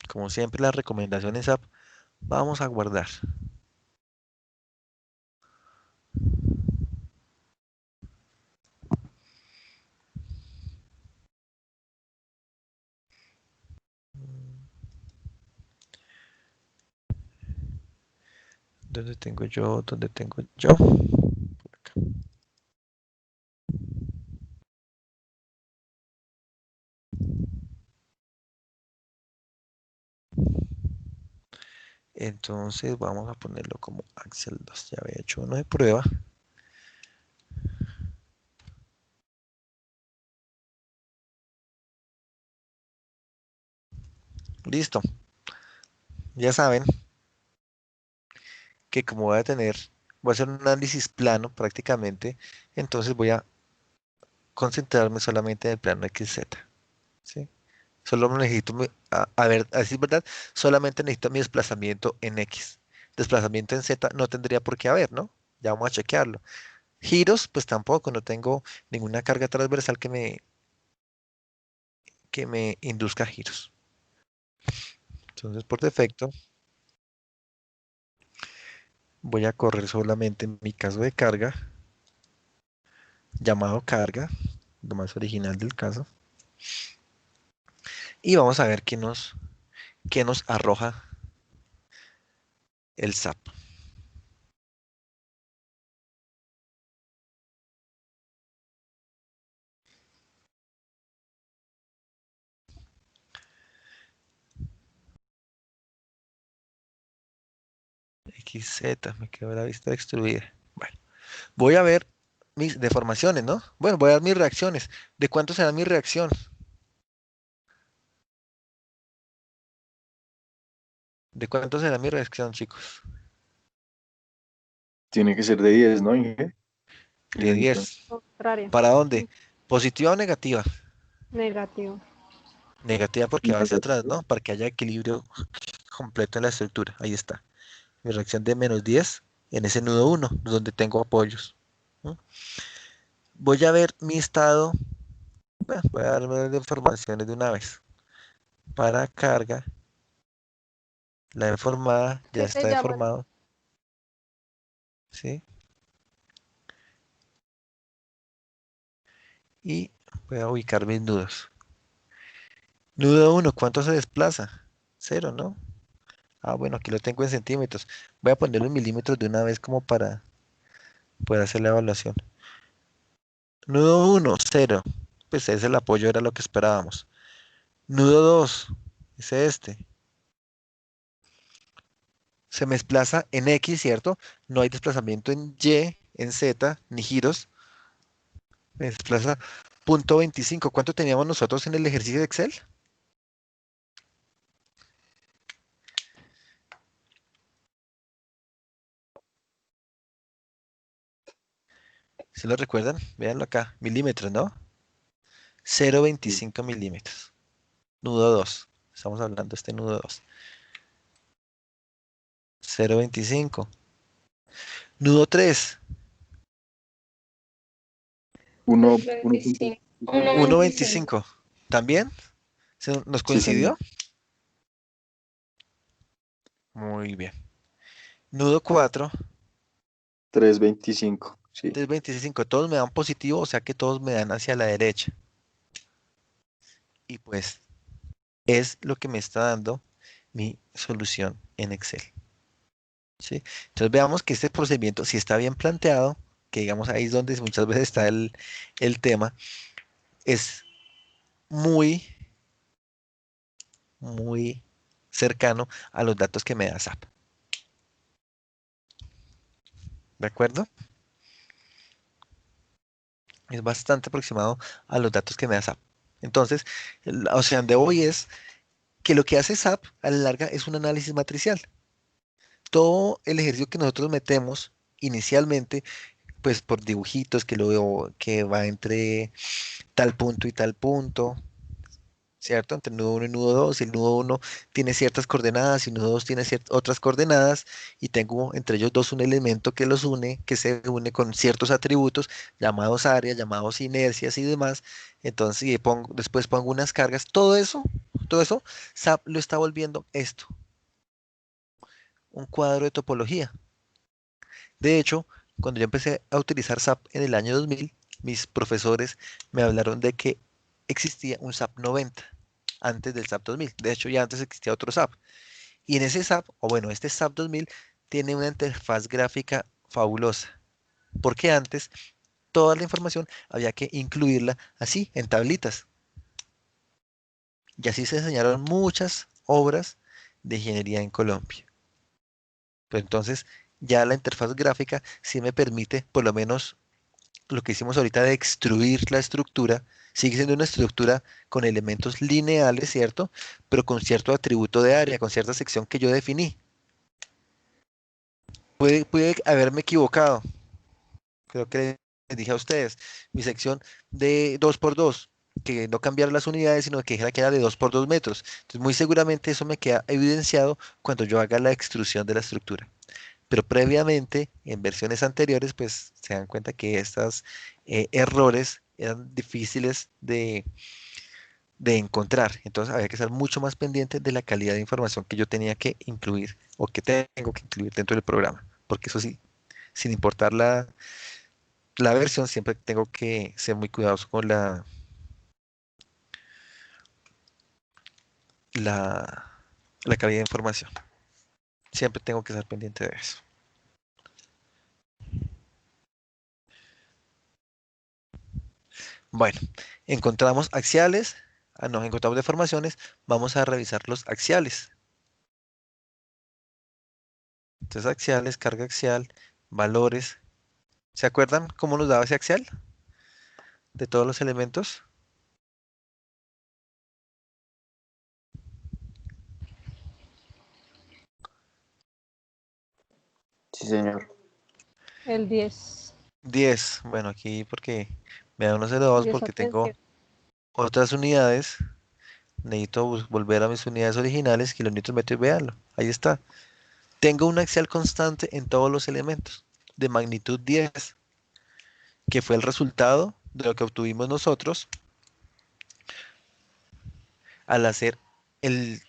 Como siempre, las recomendaciones app, vamos a guardar. ¿Dónde tengo yo? ¿Dónde tengo yo? Por acá. Entonces vamos a ponerlo como Axel 2. Ya había hecho uno de prueba. Listo. Ya saben que como voy a hacer un análisis plano prácticamente, entonces voy a concentrarme solamente en el plano XZ. ¿Sí? Solo necesito, a ver, así es verdad, solamente necesito mi desplazamiento en X. Desplazamiento en Z no tendría por qué haber, ¿no? Ya vamos a chequearlo. Giros, pues tampoco, no tengo ninguna carga transversal que me induzca giros. Entonces, por defecto, voy a correr solamente en mi caso de carga, llamado carga, lo más original del caso, y vamos a ver qué nos arroja el SAP. XZ, me quedó la vista extruida. Bueno, voy a ver mis deformaciones, ¿no? Bueno, voy a dar mis reacciones. ¿De cuánto será mi reacción? ¿De cuánto será mi reacción, chicos? Tiene que ser de 10, ¿no, Inge? De 10. Contraria. ¿Para dónde? ¿Positiva o negativa? Negativo. Negativa porque va hacia atrás, ¿no? Para que haya equilibrio completo en la estructura. Ahí está. Mi reacción de -10 en ese nudo 1, donde tengo apoyos. ¿No? Voy a ver mi estado. Bueno, voy a darme las informaciones de una vez. Para carga, la informada ya ¿Qué te está llaman? informado. ¿Sí? Y voy a ubicar mis nudos. Nudo 1, ¿cuánto se desplaza? Cero, ¿no? Ah, bueno, aquí lo tengo en centímetros. Voy a ponerlo en milímetros de una vez como para poder hacer la evaluación. Nudo 1, 0. Pues ese el apoyo era lo que esperábamos. Nudo 2, es este. Se me desplaza en X, ¿cierto? No hay desplazamiento en Y, en Z, ni giros. Me desplaza 0.25. ¿Cuánto teníamos nosotros en el ejercicio de Excel? ¿Se lo recuerdan? Véanlo acá. Milímetros, ¿no? Sí. 0.25 milímetros. Nudo 2. Estamos hablando de este nudo 2. 0.25. Nudo 3. 25. 1.25. 1.25. ¿También? ¿Nos Sí, señor. coincidió? Muy bien. Nudo 4. 3.25. Sí. 3.25. Todos me dan positivo, o sea que todos me dan hacia la derecha. Y pues es lo que me está dando mi solución en Excel. ¿Sí? Entonces veamos que este procedimiento, si está bien planteado, que digamos ahí es donde muchas veces está el tema, es muy, muy cercano a los datos que me da SAP. ¿De acuerdo? Es bastante aproximado a los datos que me da SAP. Entonces, o sea, donde voy es que lo que hace SAP a la larga es un análisis matricial. Todo el ejercicio que nosotros metemos inicialmente, pues por dibujitos que lo veo que va entre tal punto y tal punto, ¿cierto? Entre el nudo 1 y nudo 2, y el nudo 1 tiene ciertas coordenadas y el nudo 2 tiene otras coordenadas, y tengo entre ellos dos un elemento que los une, que se une con ciertos atributos llamados áreas, llamados inercias y demás. Entonces, después pongo unas cargas, todo eso, SAP lo está volviendo esto, un cuadro de topología. De hecho, cuando yo empecé a utilizar SAP en el año 2000, mis profesores me hablaron de que existía un SAP 90 antes del SAP 2000. De hecho, ya antes existía otro SAP. Y en ese SAP, o bueno, este SAP 2000 tiene una interfaz gráfica fabulosa, porque antes toda la información había que incluirla así, en tablitas. Y así se diseñaron muchas obras de ingeniería en Colombia. Pero entonces, ya la interfaz gráfica sí me permite, por lo menos lo que hicimos ahorita de extruir la estructura, sigue siendo una estructura con elementos lineales, ¿cierto? Pero con cierto atributo de área, con cierta sección que yo definí. Puede haberme equivocado, creo que les dije a ustedes, mi sección de 2 por 2, que no cambiara las unidades, sino que dijera que era de 2 por 2 metros. Entonces, muy seguramente eso me queda evidenciado cuando yo haga la extrusión de la estructura. Pero previamente, en versiones anteriores, pues se dan cuenta que estos errores eran difíciles de encontrar. Entonces había que estar mucho más pendiente de la calidad de información que yo tenía que incluir o que tengo que incluir dentro del programa. Porque eso sí, sin importar la versión, siempre tengo que ser muy cuidadoso con la, la calidad de información. Siempre tengo que estar pendiente de eso. Bueno, encontramos axiales, nos encontramos deformaciones, vamos a revisar los axiales. Entonces, axiales, carga axial, valores. ¿Se acuerdan cómo nos daba ese axial de todos los elementos? Sí, señor. El 10. 10. Bueno, aquí porque me da 1,02 10 porque tengo atención. otras unidades. Necesito volver a mis unidades originales, kilonewton metro y véanlo. Ahí está. Tengo un axial constante en todos los elementos de magnitud 10, que fue el resultado de lo que obtuvimos nosotros al hacer el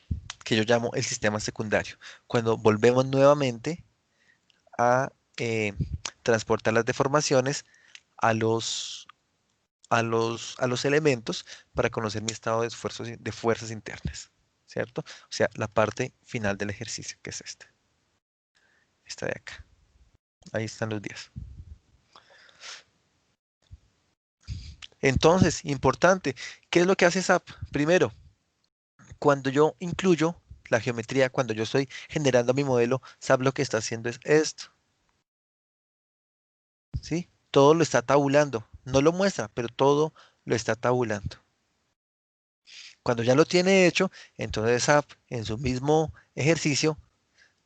que yo llamo el sistema secundario. Cuando volvemos nuevamente a transportar las deformaciones a los elementos para conocer mi estado de fuerzas internas, ¿cierto? O sea, la parte final del ejercicio, que es esta de acá. Ahí están los días. Entonces, importante, ¿qué es lo que hace SAP? Primero, cuando yo incluyo la geometría, cuando yo estoy generando mi modelo, SAP lo que está haciendo es esto, ¿sí? Todo lo está tabulando. No lo muestra, pero todo lo está tabulando. Cuando ya lo tiene hecho, entonces SAP en su mismo ejercicio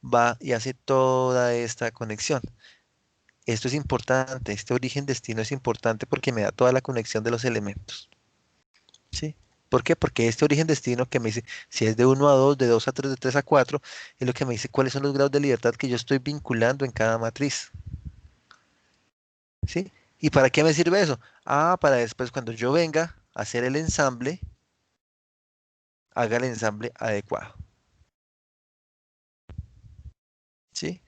va y hace toda esta conexión. Esto es importante, este origen-destino es importante porque me da toda la conexión de los elementos. ¿Sí? ¿Por qué? Porque este origen-destino que me dice si es de 1 a 2, de 2 a 3, de 3 a 4, es lo que me dice cuáles son los grados de libertad que yo estoy vinculando en cada matriz. ¿Sí? ¿Y para qué me sirve eso? Ah, para después cuando yo venga a hacer el ensamble, haga el ensamble adecuado. ¿Sí?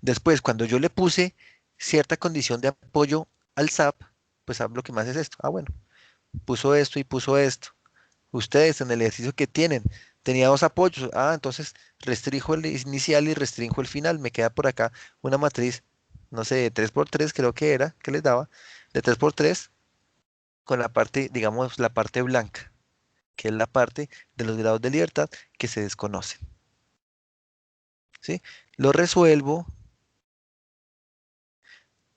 Después, cuando yo le puse cierta condición de apoyo al SAP, pues SAP lo que más es esto. Ah, bueno, puso esto y puso esto. Ustedes en el ejercicio que tienen, tenía 2 apoyos. Ah, entonces restringo el inicial y restringo el final. Me queda por acá una matriz, no sé, de 3x3 creo que era, que les daba, de 3x3 con la parte, digamos, la parte blanca, que es la parte de los grados de libertad que se desconocen. ¿Sí? Lo resuelvo,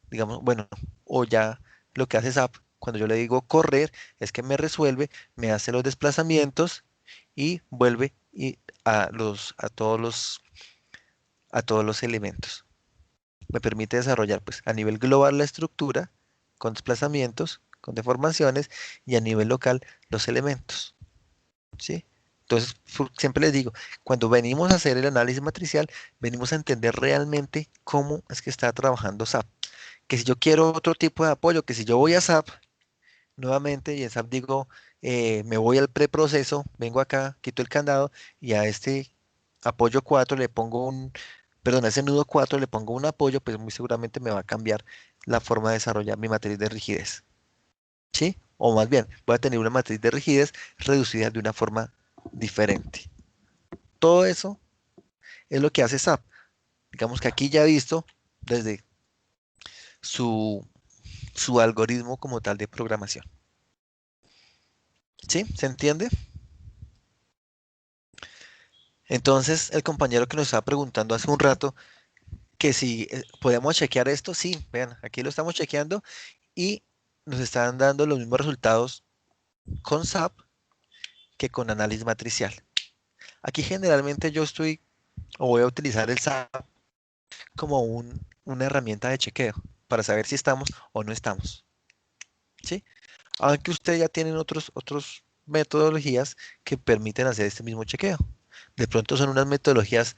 digamos, bueno, o ya lo que hace SAP, cuando yo le digo correr, es que me resuelve, me hace los desplazamientos y vuelve a todos los elementos. Me permite desarrollar pues a nivel global la estructura con desplazamientos, con deformaciones y a nivel local los elementos. ¿Sí? Entonces, siempre les digo, cuando venimos a hacer el análisis matricial, venimos a entender realmente cómo es que está trabajando SAP. Que si yo quiero otro tipo de apoyo, que si yo voy a SAP nuevamente y en SAP digo, me voy al preproceso, vengo acá, quito el candado y a este apoyo 4 le pongo perdón, a ese nudo 4 le pongo un apoyo, pues muy seguramente me va a cambiar la forma de desarrollar mi matriz de rigidez. ¿Sí? O más bien, voy a tener una matriz de rigidez reducida de una forma diferente. Todo eso es lo que hace SAP. Digamos que aquí ya he visto desde su, su algoritmo como tal de programación. ¿Sí? ¿Se entiende? Entonces, el compañero que nos estaba preguntando hace un rato que si podemos chequear esto, sí, vean, aquí lo estamos chequeando y nos están dando los mismos resultados con SAP que con análisis matricial. Aquí generalmente yo estoy o voy a utilizar el SAP como una herramienta de chequeo para saber si estamos o no estamos. ¿Sí? Aunque ustedes ya tienen otros metodologías que permiten hacer este mismo chequeo. De pronto son unas metodologías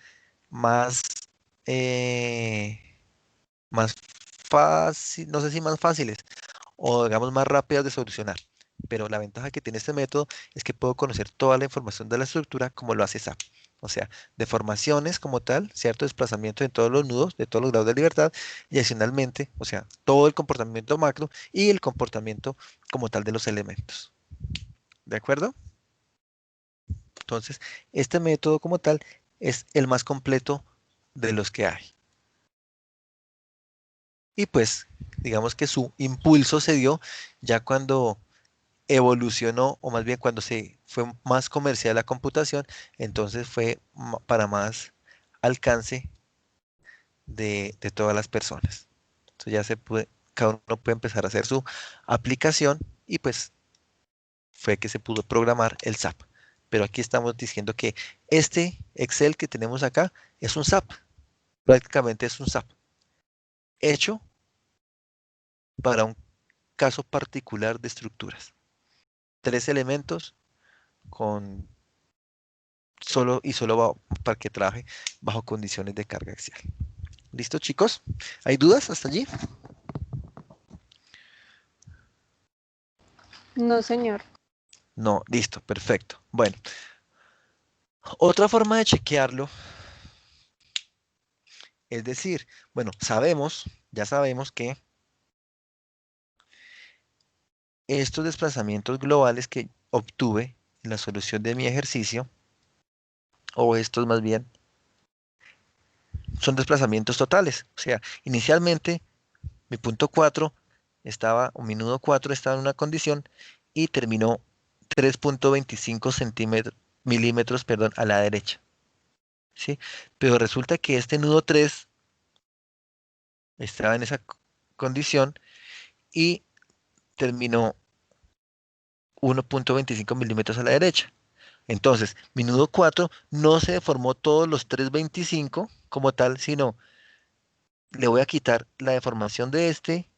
más, eh, más fácil, no sé si más fáciles o digamos más rápidas de solucionar. Pero la ventaja que tiene este método es que puedo conocer toda la información de la estructura como lo hace SAP. O sea, deformaciones como tal, cierto desplazamiento de todos los nudos, de todos los grados de libertad, y adicionalmente, o sea, todo el comportamiento macro y el comportamiento como tal de los elementos. ¿De acuerdo? Entonces, este método como tal es el más completo de los que hay. Y pues, digamos que su impulso se dio ya cuando evolucionó, o más bien cuando se fue más comercial la computación, entonces fue para más alcance de todas las personas. Entonces ya cada uno puede empezar a hacer su aplicación y pues fue que se pudo programar el SAP. Pero aquí estamos diciendo que este Excel que tenemos acá es un SAP, prácticamente es un SAP hecho para un caso particular de estructuras. 3 elementos con solo para que trabaje bajo condiciones de carga axial. ¿Listo, chicos? ¿Hay dudas hasta allí? No, señor. No, listo, perfecto. Bueno, otra forma de chequearlo es decir, bueno, ya sabemos que estos desplazamientos globales que obtuve en la solución de mi ejercicio, o estos más bien, son desplazamientos totales. O sea, inicialmente mi punto 4 estaba, o mi nudo 4 estaba en una condición y terminó 3.25 milímetros, perdón, a la derecha. ¿Sí? Pero resulta que este nudo 3 estaba en esa condición y terminó 1.25 milímetros a la derecha. Entonces, mi nudo 4 no se deformó todos los 3.25 como tal, sino le voy a quitar la deformación de este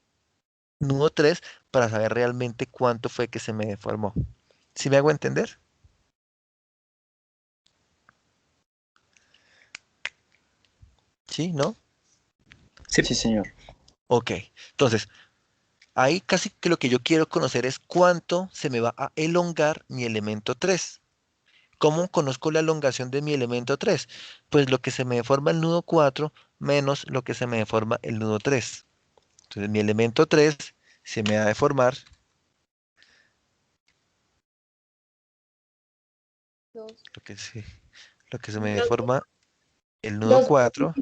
nudo 3 para saber realmente cuánto fue que se me deformó. ¿Sí me hago entender? ¿Sí? ¿No? Sí, señor. Ok. Entonces, ahí casi que lo que yo quiero conocer es cuánto se me va a elongar mi elemento 3. ¿Cómo conozco la elongación de mi elemento 3? Pues lo que se me deforma el nudo 4 menos lo que se me deforma el nudo 3. Entonces mi elemento 3 se me va a deformar lo que, se, lo que se me Dos, deforma el nudo dos, 4,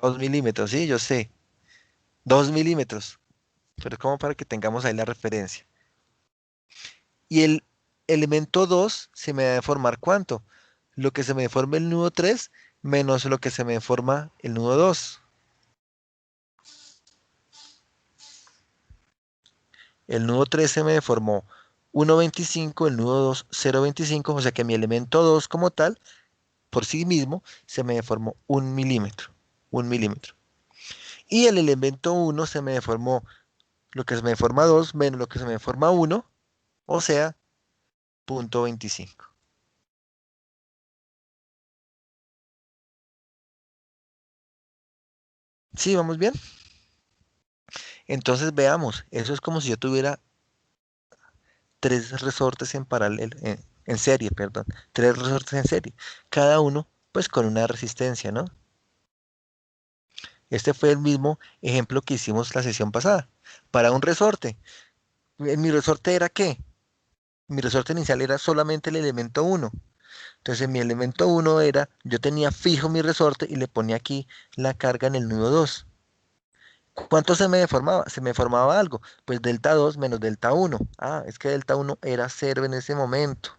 2 milímetros, sí, yo sé, 2 milímetros, pero es como para que tengamos ahí la referencia. Y el elemento 2 se me va a deformar ¿cuánto? Lo que se me deforma el nudo 3 menos lo que se me deforma el nudo 2. El nudo 3 se me deformó 1.25, el nudo 2 0.25, o sea que mi elemento 2 como tal, por sí mismo, se me deformó 1 milímetro, 1 milímetro. Y el elemento 1 se me deformó lo que se me deforma 2 menos lo que se me deforma 1, o sea, 0.25. ¿Sí, vamos bien? Entonces veamos, eso es como si yo tuviera 3 resortes en paralelo, en serie, perdón, 3 resortes en serie, cada uno pues con una resistencia, ¿no? Este fue el mismo ejemplo que hicimos la sesión pasada. Para un resorte, ¿mi resorte era qué? Mi resorte inicial era solamente el elemento 1. Entonces mi elemento 1 era, yo tenía fijo mi resorte y le ponía aquí la carga en el nudo 2. ¿Cuánto se me deformaba? Se me formaba algo. Pues delta 2 menos delta 1. Ah, es que delta 1 era 0 en ese momento.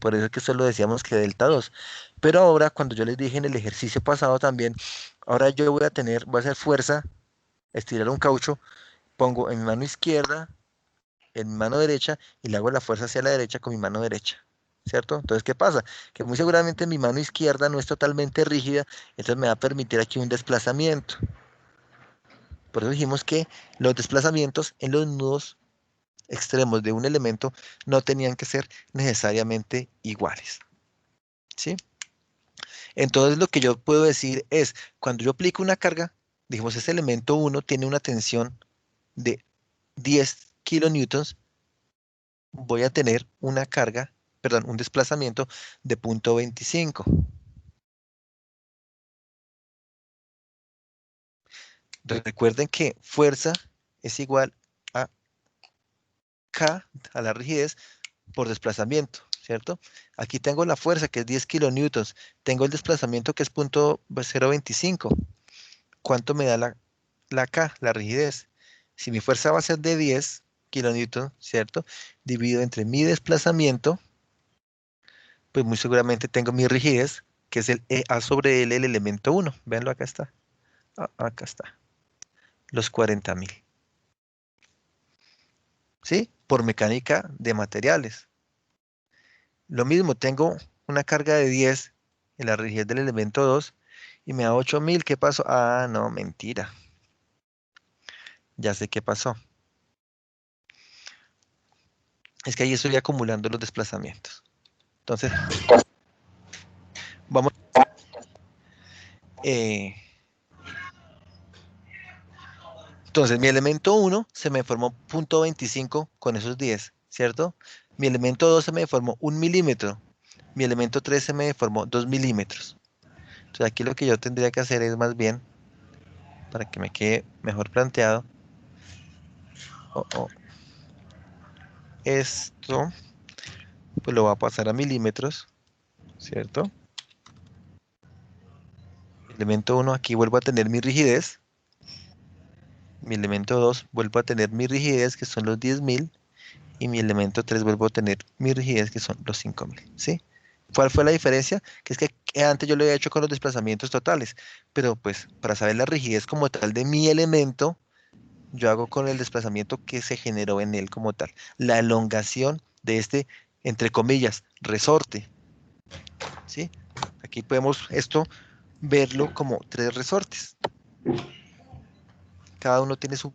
Por eso es que solo decíamos que delta 2. Pero ahora, cuando yo les dije en el ejercicio pasado también, ahora yo voy a hacer fuerza, estirar un caucho, pongo en mi mano izquierda, en mi mano derecha, y le hago la fuerza hacia la derecha con mi mano derecha. ¿Cierto? Entonces, ¿qué pasa? Que muy seguramente mi mano izquierda no es totalmente rígida, entonces me va a permitir aquí un desplazamiento. Por eso dijimos que los desplazamientos en los nudos extremos de un elemento no tenían que ser necesariamente iguales. ¿Sí? Entonces lo que yo puedo decir es, cuando yo aplico una carga, dijimos, ese elemento 1 tiene una tensión de 10 kilonewtons, voy a tener una carga, perdón, un desplazamiento de 0.25. Recuerden que fuerza es igual a K, a la rigidez, por desplazamiento, ¿cierto? Aquí tengo la fuerza que es 10 kilonewtons, tengo el desplazamiento que es 0.025. ¿Cuánto me da la K, la rigidez? Si mi fuerza va a ser de 10 kilonewtons, ¿cierto? Dividido entre mi desplazamiento, pues muy seguramente tengo mi rigidez, que es el EA sobre L, el elemento 1. Véanlo, acá está. Acá está. Los 40.000. ¿Sí? Por mecánica de materiales. Lo mismo, tengo una carga de 10 en la rigidez del elemento 2 y me da 8.000. ¿Qué pasó? Ah, no, mentira. Ya sé qué pasó. Es que ahí estoy acumulando los desplazamientos. Entonces, vamos. eh, entonces, mi elemento 1 se me formó 0,25 con esos 10, ¿cierto? Mi elemento 2 se me formó 1 milímetro. Mi elemento 3 se me formó 2 milímetros. Entonces, aquí lo que yo tendría que hacer es más bien, para que me quede mejor planteado, oh, oh, esto, pues lo voy a pasar a milímetros, ¿cierto? Elemento 1, aquí vuelvo a tener mi rigidez. Mi elemento 2 vuelvo a tener mi rigidez, que son los 10.000. Y mi elemento 3 vuelvo a tener mi rigidez, que son los 5.000, ¿sí? ¿Cuál fue la diferencia? Que es que antes yo lo había hecho con los desplazamientos totales, pero pues para saber la rigidez como tal de mi elemento, yo hago con el desplazamiento que se generó en él como tal. La elongación de este, entre comillas, resorte, ¿sí? Aquí podemos esto verlo como 3 resortes. Cada uno tiene su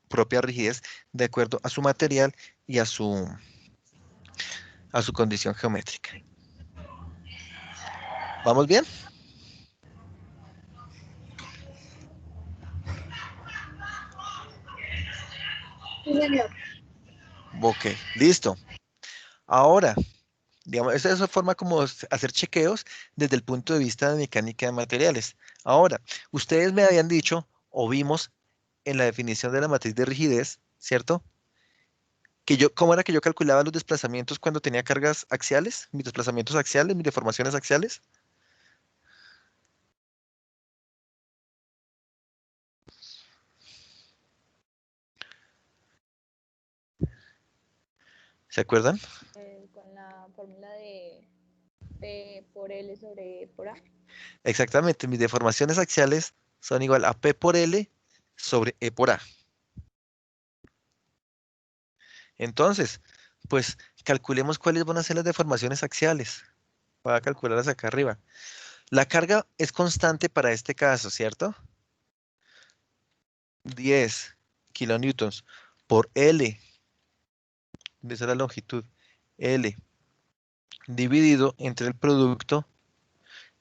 propia rigidez de acuerdo a su material y a su condición geométrica. ¿Vamos bien? Sí, señor. Ok, listo. Ahora, digamos, esa es una forma como hacer chequeos desde el punto de vista de mecánica de materiales. Ahora, ustedes me habían dicho o vimos en la definición de la matriz de rigidez, ¿cierto? Que yo, ¿cómo era que yo calculaba los desplazamientos cuando tenía cargas axiales? Mis desplazamientos axiales, mis deformaciones axiales. ¿Se acuerdan? Con la fórmula de P por L sobre E por A. Exactamente, mis deformaciones axiales son igual a P por L sobre E por A. Entonces, pues calculemos cuáles van a ser las deformaciones axiales. Voy a calcularlas acá arriba. La carga es constante para este caso, ¿cierto? 10 kilonewtons por L, esa es la longitud, L, dividido entre el producto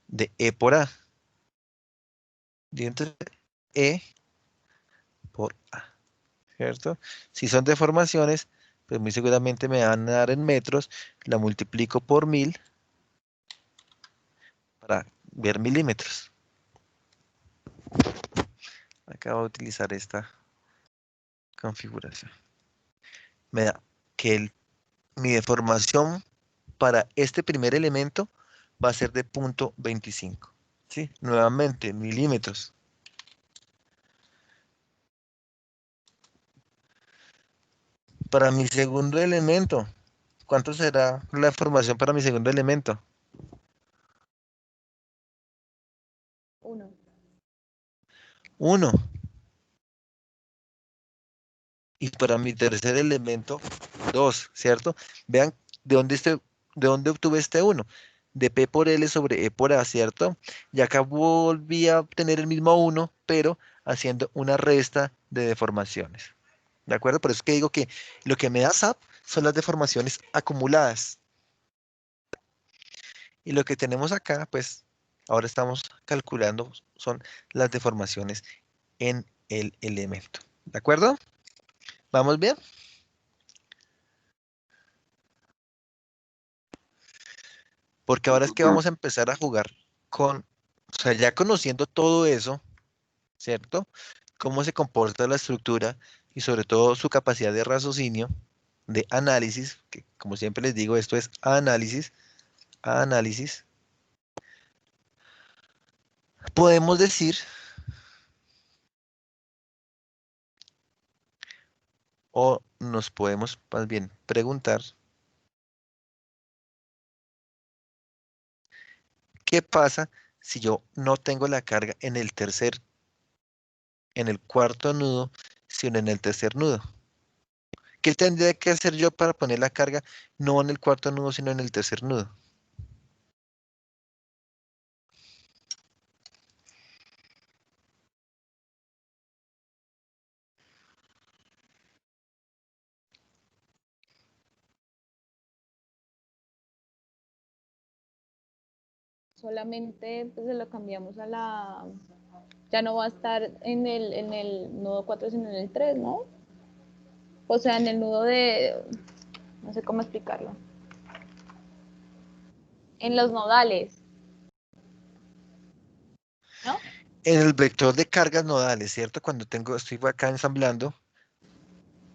de E por A, y entre E por A, ¿cierto? Si son deformaciones, pues muy seguramente me van a dar en metros, la multiplico por 1000 para ver milímetros. Acabo de utilizar esta configuración. Me da que mi deformación para este primer elemento va a ser de 0,25. ¿Sí? Nuevamente, milímetros. Para mi segundo elemento, ¿cuánto será la deformación para mi segundo elemento? 1. 1. Y para mi tercer elemento, 2, ¿cierto? Vean de dónde obtuve este 1. De P por L sobre E por A, ¿cierto? Y acá volví a obtener el mismo 1, pero haciendo una resta de deformaciones. ¿De acuerdo? Por eso es que digo que lo que me da SAP son las deformaciones acumuladas. Y lo que tenemos acá, pues, ahora estamos calculando, son las deformaciones en el elemento. ¿De acuerdo? ¿Vamos bien? Porque ahora es que vamos a empezar a jugar con, o sea, ya conociendo todo eso, ¿cierto? Cómo se comporta la estructura y sobre todo su capacidad de raciocinio, de análisis, que como siempre les digo, esto es análisis, análisis. Podemos decir, o nos podemos más bien preguntar, ¿qué pasa si yo no tengo la carga en el cuarto nudo, sino en el tercer nudo? ¿Qué tendría que hacer yo para poner la carga no en el cuarto nudo, sino en el tercer nudo? solamente pues, se lo cambiamos a la... Ya no va a estar en el nudo 4, sino en el 3, ¿no? O sea, en el nudo de... No sé cómo explicarlo. En los nodales, ¿no? En el vector de cargas nodales, ¿cierto? Cuando estoy acá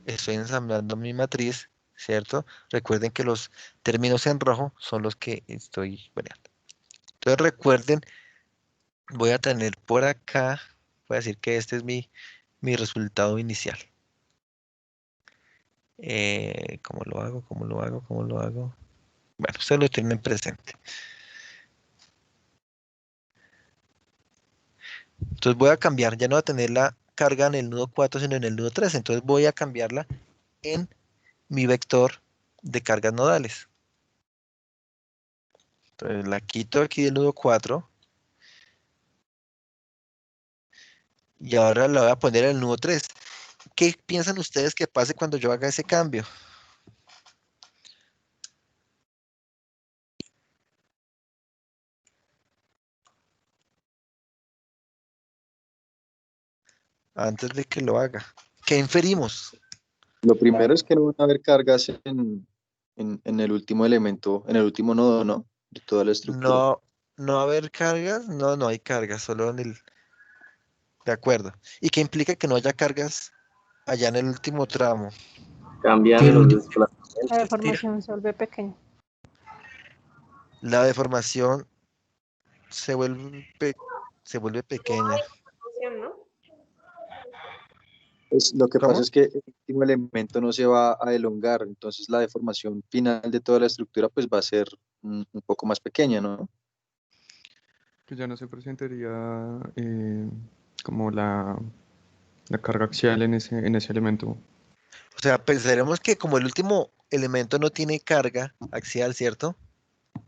estoy ensamblando mi matriz, ¿cierto? Recuerden que los términos en rojo son los que estoy variando. Entonces recuerden, voy a tener por acá, voy a decir que este es mi resultado inicial. ¿Cómo lo hago? ¿Cómo lo hago? ¿Cómo lo hago? Bueno, ustedes lo tienen presente. Entonces voy a cambiar, ya no voy a tener la carga en el nudo 4, sino en el nudo 3. Entonces voy a cambiarla en mi vector de cargas nodales. Entonces la quito aquí del nudo 4 y ahora la voy a poner en el nudo 3. ¿Qué piensan ustedes que pase cuando yo haga ese cambio? Antes de que lo haga. ¿Qué inferimos? Lo primero es que no van a haber cargas en el último elemento, en el último nodo, ¿no? De toda la estructura. No, no va a haber cargas. No, no hay cargas, solo en el... De acuerdo. ¿Y qué implica que no haya cargas allá en el último tramo? Que Cambian el los último... La desplazamientos. deformación se vuelve pequeña. La deformación se vuelve, se vuelve pequeña. Pues, lo que pasa ¿Cómo? es que el último elemento no se va a elongar, entonces la deformación final de toda la estructura pues va a ser un poco más pequeña, ¿no? Que ya no se presentaría como la carga axial en ese elemento. O sea, pensaremos que como el último elemento no tiene carga axial, ¿cierto?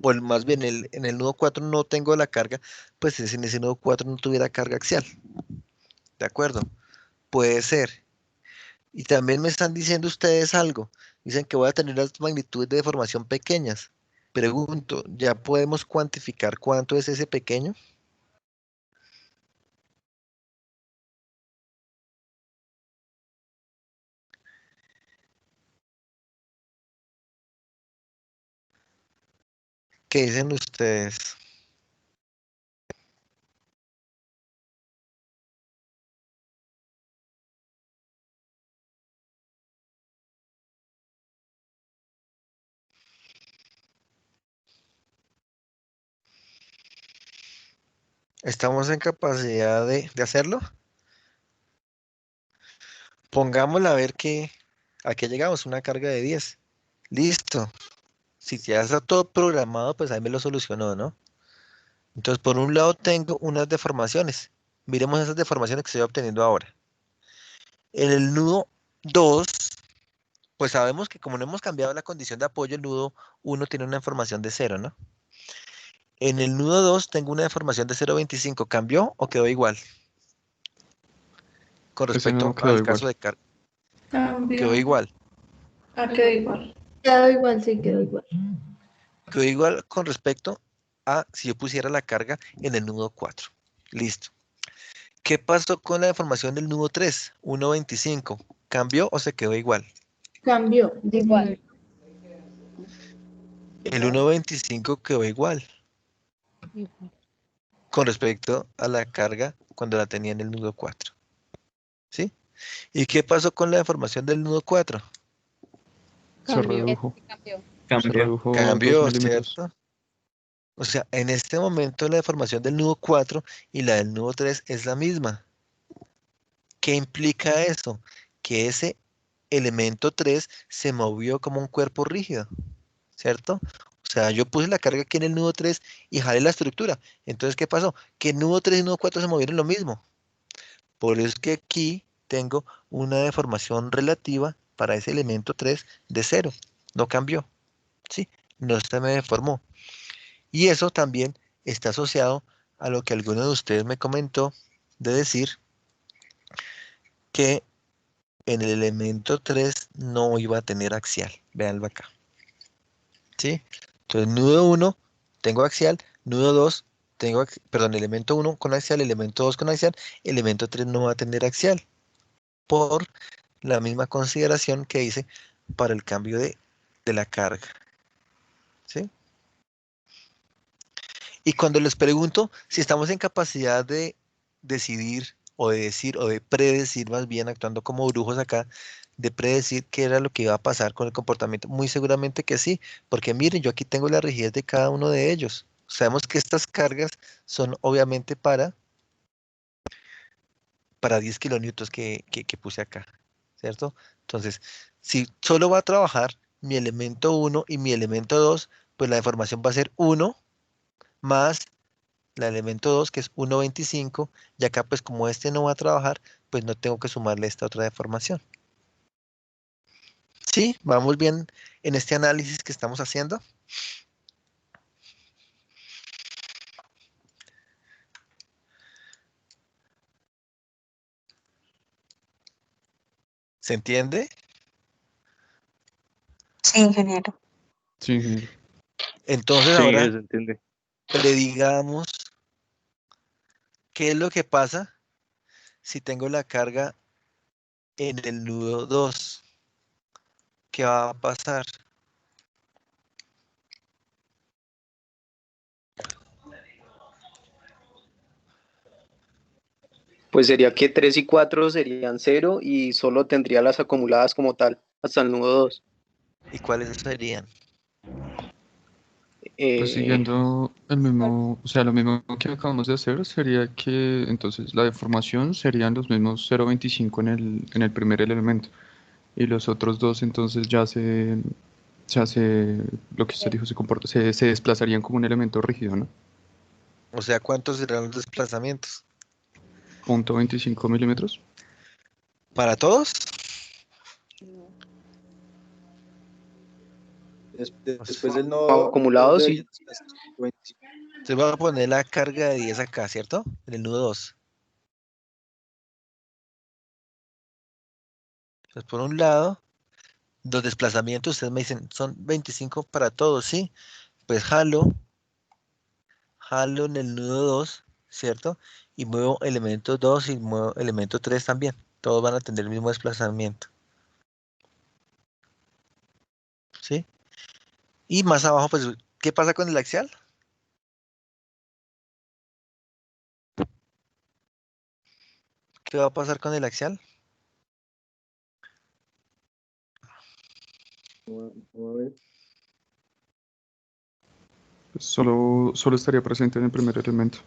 O más bien en el nudo 4 no tengo la carga, pues en ese nudo 4 no tuviera carga axial. ¿De acuerdo? Puede ser. Y también me están diciendo ustedes algo. Dicen que voy a tener las magnitudes de deformación pequeñas. Pregunto, ¿ya podemos cuantificar cuánto es ese pequeño? ¿Qué dicen ustedes? ¿Estamos en capacidad de hacerlo? Pongámosla a ver a qué llegamos, una carga de 10. Listo. Si ya está todo programado, pues ahí me lo solucionó, ¿no? Entonces, por un lado tengo unas deformaciones. Miremos esas deformaciones que estoy obteniendo ahora. En el nudo 2, pues sabemos que como no hemos cambiado la condición de apoyo, el nudo 1 tiene una deformación de 0, ¿no? En el nudo 2 tengo una deformación de 0,25. ¿Cambió o quedó igual? Con Ese no respecto quedó al igual. caso de carga. Quedó Cambio. igual. Quedó igual. Quedó igual, sí, quedó igual. Quedó igual con respecto a si yo pusiera la carga en el nudo 4. Listo. ¿Qué pasó con la deformación del nudo 3? 1,25. ¿Cambió o se quedó igual? Cambió. Igual. El 1,25 quedó igual Igual. con respecto a la carga cuando la tenía en el nudo 4. ¿Sí? ¿Y qué pasó con la deformación del nudo 4? Se Cambió. redujo. Cambió. Se Cambio. redujo 2 Cambió, milímetros. ¿cierto? O sea, en este momento la deformación del nudo 4 y la del nudo 3 es la misma. ¿Qué implica eso? Que ese elemento 3 se movió como un cuerpo rígido, ¿cierto? O sea, yo puse la carga aquí en el nudo 3 y jalé la estructura. Entonces, ¿qué pasó? Que el nudo 3 y el nudo 4 se movieron lo mismo. Por eso es que aquí tengo una deformación relativa para ese elemento 3 de 0. No cambió, ¿sí? No se me deformó. Y eso también está asociado a lo que alguno de ustedes me comentó de decir que en el elemento 3 no iba a tener axial. Véanlo acá. ¿Sí? Entonces, nudo 1 tengo axial, Nudo 2, perdón, elemento 1 con axial, elemento 2 con axial, elemento 3 no va a tener axial, por la misma consideración que hice para el cambio de la carga. ¿Sí? Y cuando les pregunto si estamos en capacidad de decidir o de decir o de predecir, más bien actuando como brujos acá, de predecir qué era lo que iba a pasar con el comportamiento, muy seguramente que sí, porque miren, yo aquí tengo la rigidez de cada uno de ellos. Sabemos que estas cargas son obviamente para 10 kilonewtons que puse acá, ¿cierto? Entonces, si solo va a trabajar mi elemento 1 y mi elemento 2, pues la deformación va a ser 1 más el elemento 2, que es 1,25, y acá pues como este no va a trabajar, pues no tengo que sumarle esta otra deformación. ¿Sí? ¿Vamos bien en este análisis que estamos haciendo? ¿Se entiende? Sí, ingeniero. Sí, ingeniero. Entonces Sí, ahora se entiende. predigamos qué es lo que pasa si tengo la carga en el nudo 2. ¿Qué va a pasar? Pues sería que 3 y 4 serían cero y solo tendría las acumuladas como tal, hasta el nudo 2. ¿Y cuáles serían? Pues siguiendo el mismo, o sea, lo mismo que acabamos de hacer sería que entonces la deformación serían los mismos 0,25 en el primer elemento y los otros dos entonces se hace lo que usted dijo, se desplazarían como un elemento rígido, ¿no? O sea, ¿cuántos serán los desplazamientos? 0,25 milímetros. ¿Para todos? Después del nodo acumulados debería y desplazar 125. Entonces voy a poner la carga de 10 acá, ¿cierto? En el nudo 2. Entonces, por un lado, los desplazamientos, ustedes me dicen, son 25 para todos, ¿sí? Pues jalo en el nudo 2, ¿cierto? Y muevo elemento 2 y muevo elemento 3 también. Todos van a tener el mismo desplazamiento, ¿sí? Y más abajo, pues, ¿qué pasa con el axial? ¿Qué va a pasar con el axial? Vamos a ver. Pues solo estaría presente en el primer elemento,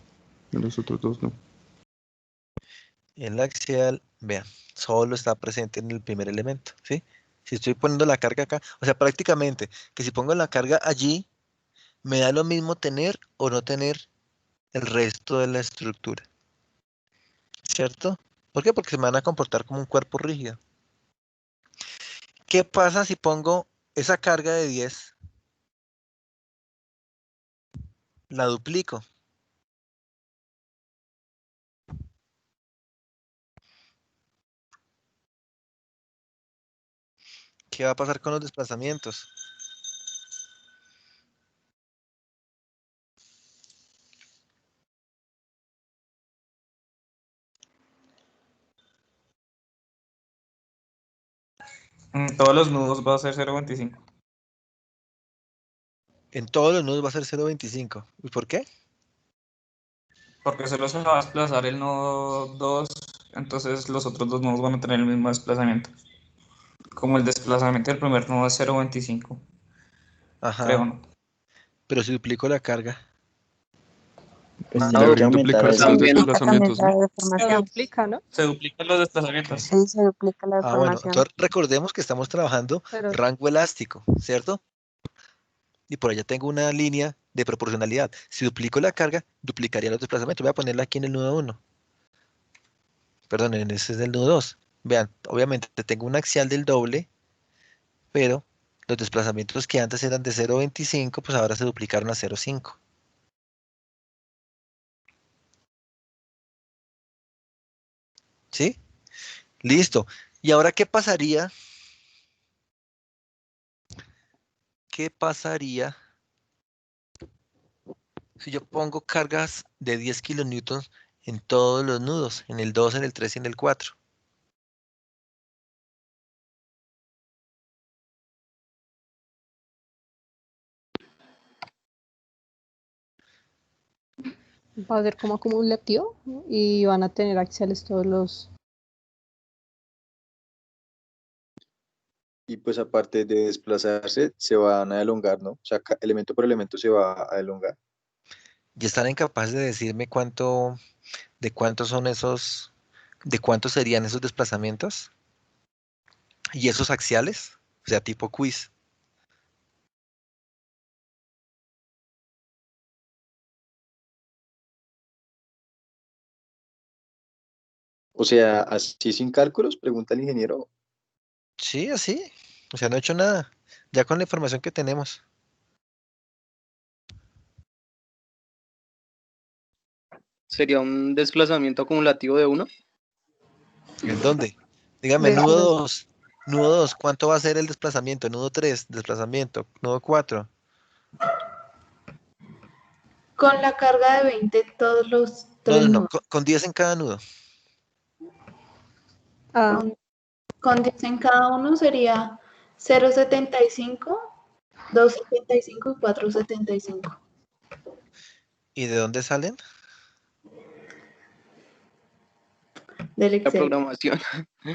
en los otros dos no. El axial, vean, solo está presente en el primer elemento, ¿sí? Si estoy poniendo la carga acá, o sea, prácticamente, que si pongo la carga allí, me da lo mismo tener o no tener el resto de la estructura, ¿cierto? ¿Por qué? Porque se me van a comportar como un cuerpo rígido. ¿Qué pasa si pongo esa carga de 10? La duplico. ¿Qué va a pasar con los desplazamientos? En todos los nudos va a ser 0,25. En todos los nudos va a ser 0,25. ¿Y por qué? Porque solo se va a desplazar el nodo 2, entonces los otros dos nodos van a tener el mismo desplazamiento. Como el desplazamiento del primer nodo es 0,25, creo, Ajá, ¿no? pero si duplico la carga. Pues Ah, tiene que Deberían aumentar duplicarse los eso. también. Duplica también desplazamientos, la ¿no? Se deformación. duplica, ¿no? Se duplican los Ok. desplazamientos. Sí, se duplica la Ah, bueno, deformación. entonces recordemos que estamos trabajando Pero rango elástico, ¿cierto? Y por allá tengo una línea de proporcionalidad. Si duplico la carga, duplicaría los desplazamientos. Voy a ponerla aquí en el nudo 1. Perdón, en ese es el nudo 2. Vean, obviamente tengo un axial del doble, pero los desplazamientos que antes eran de 0,25, pues ahora se duplicaron a 0,5. ¿Sí? Listo. ¿Y ahora qué pasaría? ¿Qué pasaría Si yo pongo cargas de 10 kilonewtons en todos los nudos, en el 2, en el 3 y en el 4. Va a ser como acumulativo y van a tener axiales todos los... Y pues aparte de desplazarse, se van a elongar, ¿no? O sea, elemento por elemento se va a elongar. ¿Y están incapaces de decirme de cuántos son esos, de cuántos serían esos desplazamientos? ¿Y esos axiales? O sea, tipo quiz. O sea, así sin cálculos, pregunta el ingeniero. Sí, así. O sea, no he hecho nada. Ya con la información que tenemos. Sería un desplazamiento acumulativo de 1. ¿En dónde? Dígame, de nudo ceros. 2. Nudo 2, ¿cuánto va a ser el desplazamiento? Nudo 3, desplazamiento. Nudo 4. Con la carga de 20 todos los No, tres no, no. nudos. Con 10 en cada nudo. Ah, Con, con 10 en cada uno sería 0,75, 2,75 y 4,75 ¿Y de dónde salen? del La Excel. programación.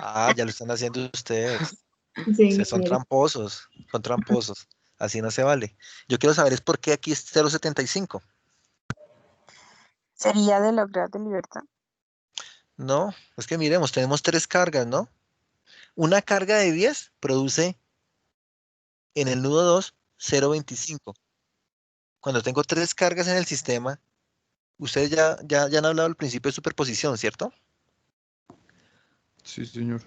Ah, ya lo están haciendo ustedes. Sí, Son ingeniero. tramposos. Son tramposos. Así no se vale. Yo quiero saber es por qué aquí es 0,75. Sería de los grados de libertad. No, es que miremos, tenemos tres cargas, ¿no? Una carga de 10 produce en el nudo 2 0,25. Cuando tengo tres cargas en el sistema, ustedes ya han hablado del principio de superposición, ¿cierto? Sí, señor.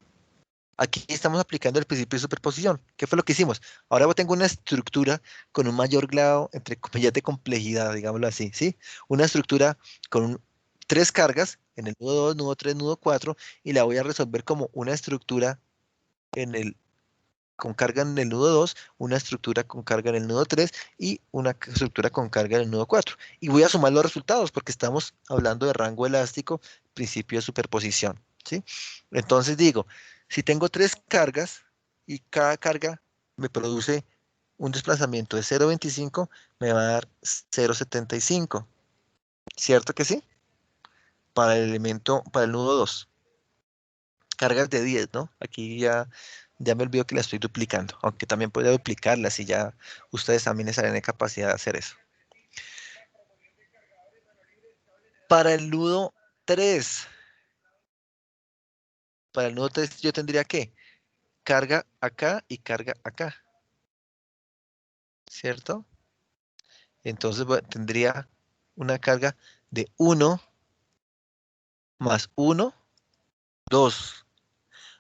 Aquí estamos aplicando el principio de superposición. ¿Qué fue lo que hicimos? Ahora tengo una estructura con un mayor grado, entre comillas, de complejidad, digámoslo así, ¿sí? Una estructura con tres cargas en el nudo 2, nudo 3, nudo 4, y la voy a resolver como una estructura en el con carga en el nudo 2, una estructura con carga en el nudo 3 y una estructura con carga en el nudo 4. Y voy a sumar los resultados porque estamos hablando de rango elástico, principio de superposición, ¿sí? Entonces digo, si tengo tres cargas y cada carga me produce un desplazamiento de 0,25, me va a dar 0,75, ¿cierto que sí? Para el elemento, para el nudo 2. Cargas de 10, ¿no? Aquí ya me olvido que la estoy duplicando, aunque también podría duplicarla si ya ustedes también estarían en capacidad de hacer eso. Para el nudo 3, para el nudo 3 yo tendría que carga acá y carga acá, ¿cierto? Entonces tendría una carga de 1 más 1, 2,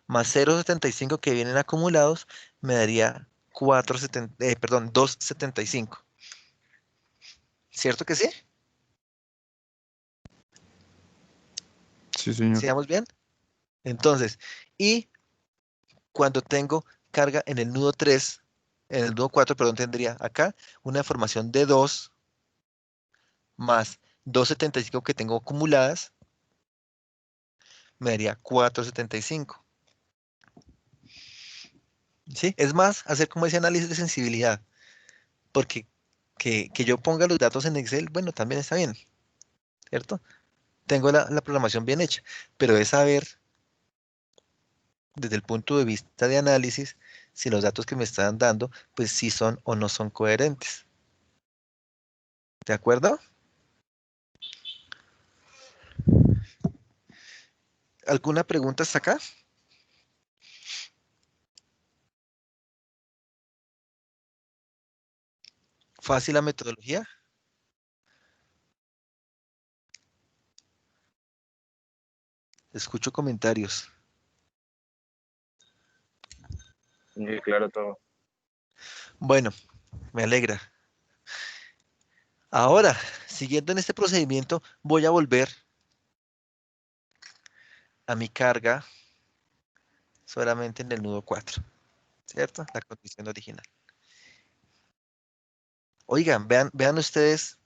más 0,75 que vienen acumulados, me daría 2,75. ¿Cierto que sí? Sí, señor. ¿Sigamos bien? Entonces, y cuando tengo carga en el nudo 3, en el nudo 4, perdón, tendría acá una deformación de 2 más 2,75 que tengo acumuladas, me daría 4,75. ¿Sí? Es más, hacer como ese análisis de sensibilidad, porque que yo ponga los datos en Excel, bueno, también está bien, ¿cierto? Tengo la programación bien hecha, pero es saber desde el punto de vista de análisis si los datos que me están dando, pues sí son o no son coherentes. ¿De acuerdo? ¿Alguna pregunta hasta acá? ¿Fácil la metodología? Escucho comentarios. Sí, claro, todo. Bueno, me alegra. Ahora, siguiendo en este procedimiento, voy a volver a mi carga solamente en el nudo 4, ¿cierto? La condición original. Oigan, vean ustedes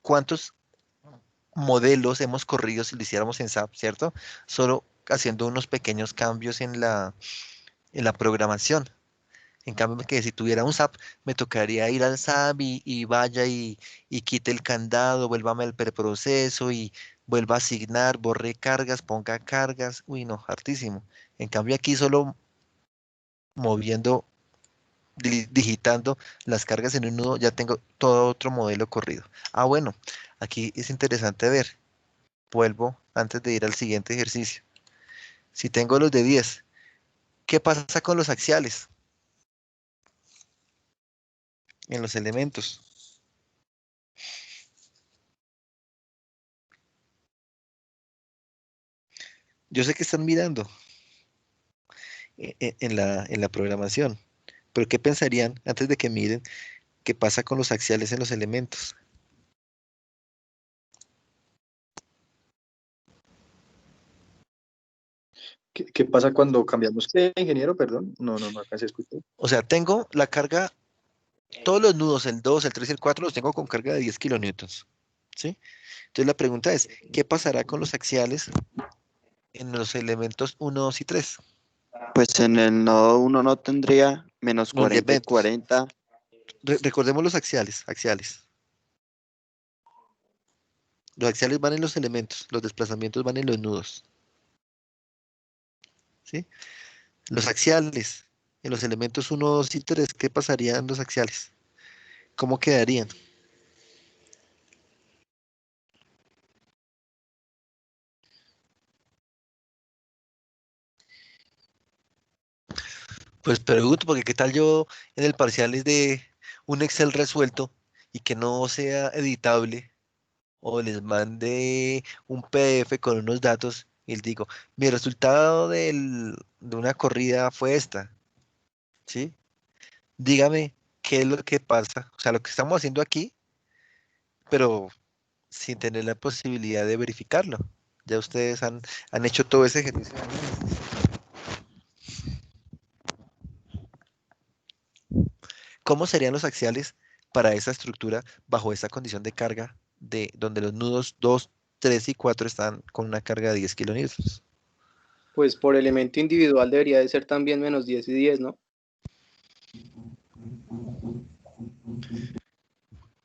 cuántos modelos hemos corrido si lo hiciéramos en SAP, ¿cierto? Solo haciendo unos pequeños cambios en la programación. En cambio, que si tuviera un SAP, me tocaría ir al SAP y vaya y quite el candado, vuélvame al preproceso y vuelva a asignar, borre cargas, ponga cargas. Uy, no, hartísimo. En cambio, aquí solo moviendo, digitando las cargas en un nudo, ya tengo todo otro modelo corrido. Ah, bueno, aquí es interesante ver. Vuelvo antes de ir al siguiente ejercicio. Si tengo los de 10, ¿qué pasa con los axiales en los elementos? Yo sé que están mirando en la programación, pero ¿qué pensarían antes de que miren qué pasa con los axiales en los elementos? ¿Qué pasa cuando cambiamos? ¿Qué, ingeniero? Perdón, no alcancé a escuchar. O sea, tengo la carga, todos los nudos, el 2, el 3 y el 4 los tengo con carga de 10 kilonewtons, ¿sí? Entonces la pregunta es, ¿qué pasará con los axiales en los elementos 1, 2 y 3? Pues en el nodo 1 no tendría menos Los 40 y elementos. 40. Recordemos los axiales, axiales. Los axiales van en los elementos, los desplazamientos van en los nudos, ¿sí? Los axiales en los elementos 1, 2 y 3, ¿qué pasaría en los axiales? ¿Cómo quedarían? Pues pregunto, porque qué tal yo en el parcial es de un Excel resuelto y que no sea editable, o les mande un PDF con unos datos y les digo, mi resultado de una corrida fue esta, ¿sí? Dígame qué es lo que pasa, o sea, lo que estamos haciendo aquí, pero sin tener la posibilidad de verificarlo. Ya ustedes han hecho todo ese ejercicio de análisis. ¿Cómo serían los axiales para esa estructura bajo esa condición de carga de donde los nudos 2, 3 y 4 están con una carga de 10 kilonewtons? Pues por elemento individual debería de ser también menos 10 y 10, ¿no?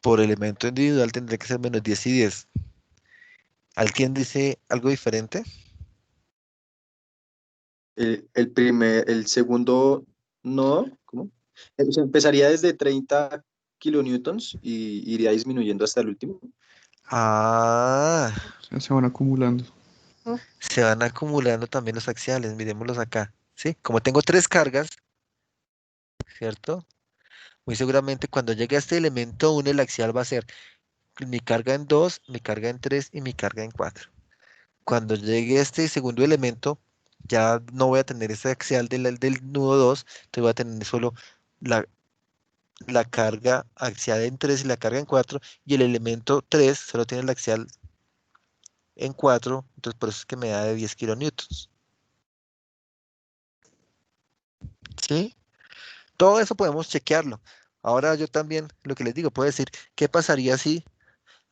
Por elemento individual tendría que ser menos 10 y 10. ¿Alguien dice algo diferente? El segundo nodo, ¿cómo? O sea, empezaría desde 30 kilonewtons y iría disminuyendo hasta el último. Ah, Se van acumulando. se van acumulando también los axiales, miremoslos acá, ¿sí? Como tengo tres cargas, ¿cierto? Muy seguramente cuando llegue a este elemento 1, el axial va a ser mi carga en 2, mi carga en 3 y mi carga en 4. Cuando llegue a este segundo elemento, ya no voy a tener ese axial del nudo 2, entonces voy a tener solo la, la carga axial en 3 y la carga en 4, y el elemento 3 solo tiene el axial en 4, entonces por eso es que me da de 10 kilonewtons. ¿Sí? Todo eso podemos chequearlo. Ahora yo también, lo que les digo, puedo decir, ¿qué pasaría si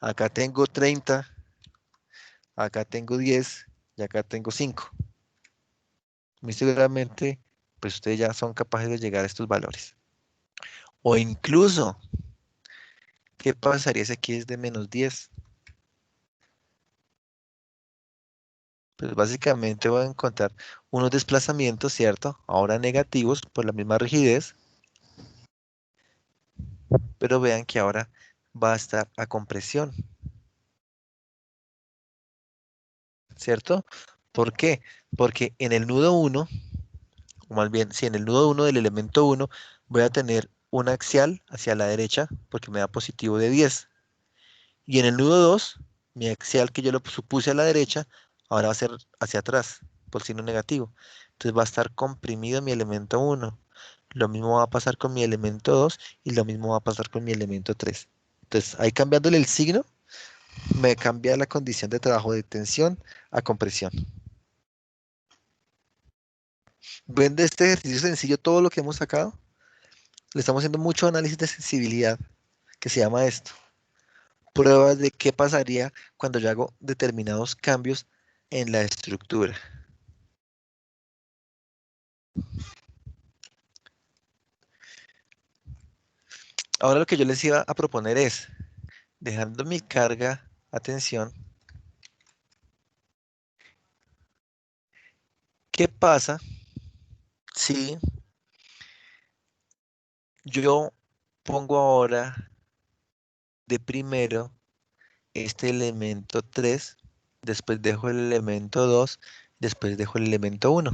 acá tengo 30, acá tengo 10 y acá tengo 5? Muy seguramente, pues ustedes ya son capaces de llegar a estos valores. O incluso, ¿qué pasaría si aquí es de menos 10? Pues básicamente voy a encontrar unos desplazamientos, ¿cierto? Ahora negativos por la misma rigidez, pero vean que ahora va a estar a compresión, ¿cierto? ¿Por qué? Porque en el nudo 1, o más bien, si en el nudo 1 del elemento 1 voy a tener un axial hacia la derecha, porque me da positivo de 10. Y en el nudo 2, mi axial que yo lo supuse a la derecha, ahora va a ser hacia atrás, por signo negativo. Entonces va a estar comprimido mi elemento 1. Lo mismo va a pasar con mi elemento 2 y lo mismo va a pasar con mi elemento 3. Entonces ahí cambiándole el signo, me cambia la condición de trabajo de tensión a compresión. ¿Ven de este ejercicio sencillo todo lo que hemos sacado? Le estamos haciendo mucho análisis de sensibilidad, que se llama esto. pruebas de qué pasaría cuando yo hago determinados cambios en la estructura. Ahora lo que yo les iba a proponer es, dejando mi carga, atención, ¿qué pasa si yo pongo ahora de primero este elemento 3, después dejo el elemento 2, después dejo el elemento 1?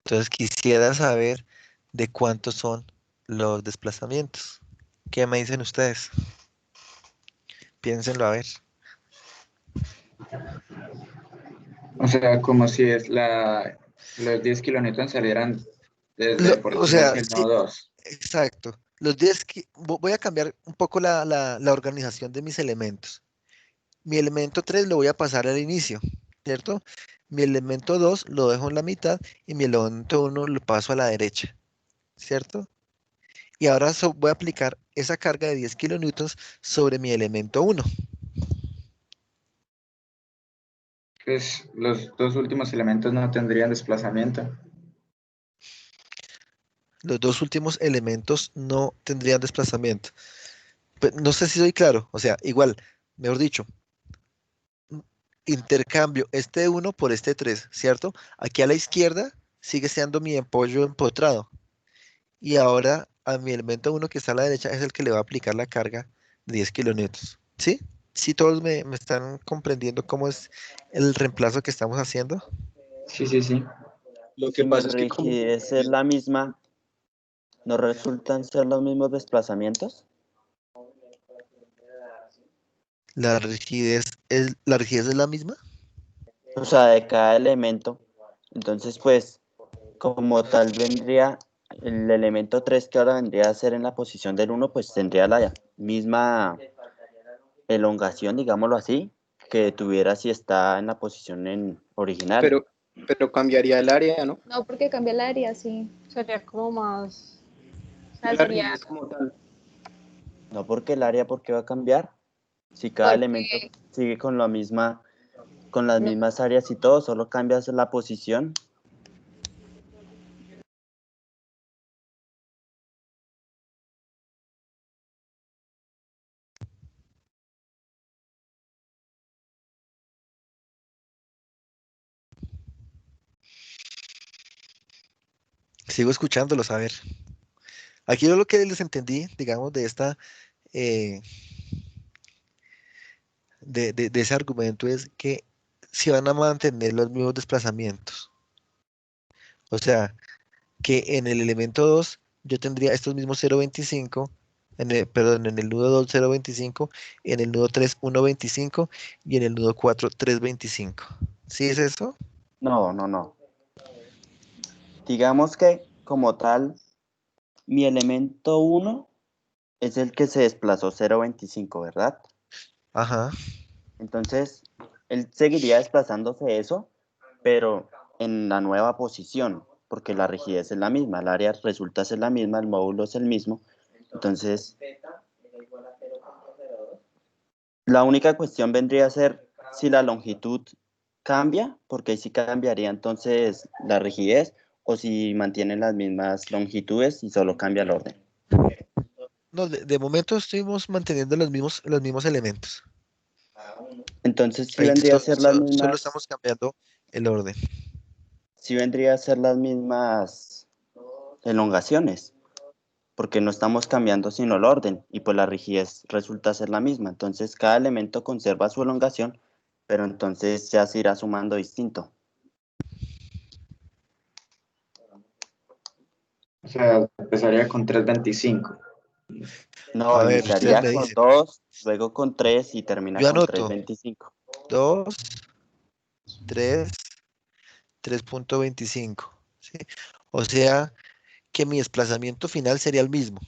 Entonces quisiera saber de cuántos son los desplazamientos. ¿Qué me dicen ustedes? Piénsenlo a ver. O sea, como si los 10 kilonewtons salieran desde, por O decirlo sea, así, el sí, nodo 2. exacto. Los 10, voy a cambiar un poco la organización de mis elementos. Mi elemento 3 lo voy a pasar al inicio, ¿cierto? Mi elemento 2 lo dejo en la mitad y mi elemento 1 lo paso a la derecha, ¿cierto? Y ahora voy a aplicar esa carga de 10 kilonewtons sobre mi elemento 1. Pues los dos últimos elementos no tendrían desplazamiento. Los dos últimos elementos no tendrían desplazamiento. No sé si soy claro, o sea, igual, mejor dicho, intercambio este 1 por este 3, ¿cierto? Aquí a la izquierda sigue siendo mi empollo empotrado. Y ahora a mi elemento 1 que está a la derecha es el que le va a aplicar la carga de 10 kilonewtons. ¿Sí? ¿Sí todos me están comprendiendo cómo es el reemplazo que estamos haciendo? Sí, sí, sí. Lo que Si mi pasa es que como rigidez es la misma, ¿no resultan ser los mismos desplazamientos? ¿La rigidez es la misma? O sea, de cada elemento. Entonces, pues, como tal vendría el elemento 3 que ahora vendría a ser en la posición del uno, pues tendría la misma elongación, digámoslo así, que tuviera si está en la posición original. Pero cambiaría el área, ¿no? No, porque cambia el área, sí. Sería como más, O Y sea, la sería rigidez como tal. No porque el área, ¿por qué va a cambiar? Si cada elemento porque sigue con las no, mismas áreas y todo, solo cambias la posición. Sigo escuchándolos, a ver. Aquí yo lo que les entendí, digamos, de esta, eh, de ese argumento es que si van a mantener los mismos desplazamientos. O sea, que en el elemento 2 yo tendría estos mismos 0,25, perdón, en el nudo 2 0,25, en el nudo 3 1,25 y en el nudo 4 3,25. ¿Sí es eso? No, no, no. Digamos que como tal, mi elemento uno es el que se desplazó 0,25, ¿verdad? Ajá. Entonces, él seguiría desplazándose eso, pero en la nueva posición, porque la rigidez es la misma, el área resulta ser la misma, el módulo es el mismo. Entonces, la única cuestión vendría a ser si la longitud cambia, porque ahí sí cambiaría entonces la rigidez, o si mantienen las mismas longitudes y solo cambia el orden. No, de momento estuvimos manteniendo los mismos elementos. Entonces, sí Ahí vendría a ser las solo mismas, estamos cambiando el orden. sí vendría a ser las mismas elongaciones, porque no estamos cambiando sino el orden, y pues la rigidez resulta ser la misma. Entonces, cada elemento conserva su elongación, pero entonces ya se irá sumando distinto. O sea, empezaría con 325. No, A ver, ustedes iniciaría me con dicen. 2, luego con 3 y termina Yo con anoto 325. 2, 3, 3,25. ¿Sí? O sea que mi desplazamiento final sería el mismo,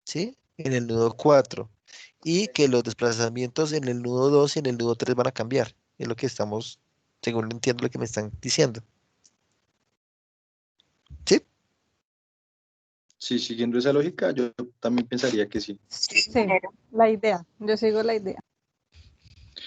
¿sí? En el nudo 4. Y que los desplazamientos en el nudo 2 y en el nudo 3 van a cambiar. Es lo que estamos, según entiendo lo que me están diciendo. ¿Sí? Sí, siguiendo esa lógica, yo también pensaría que sí. Sí, la idea. Yo sigo la idea.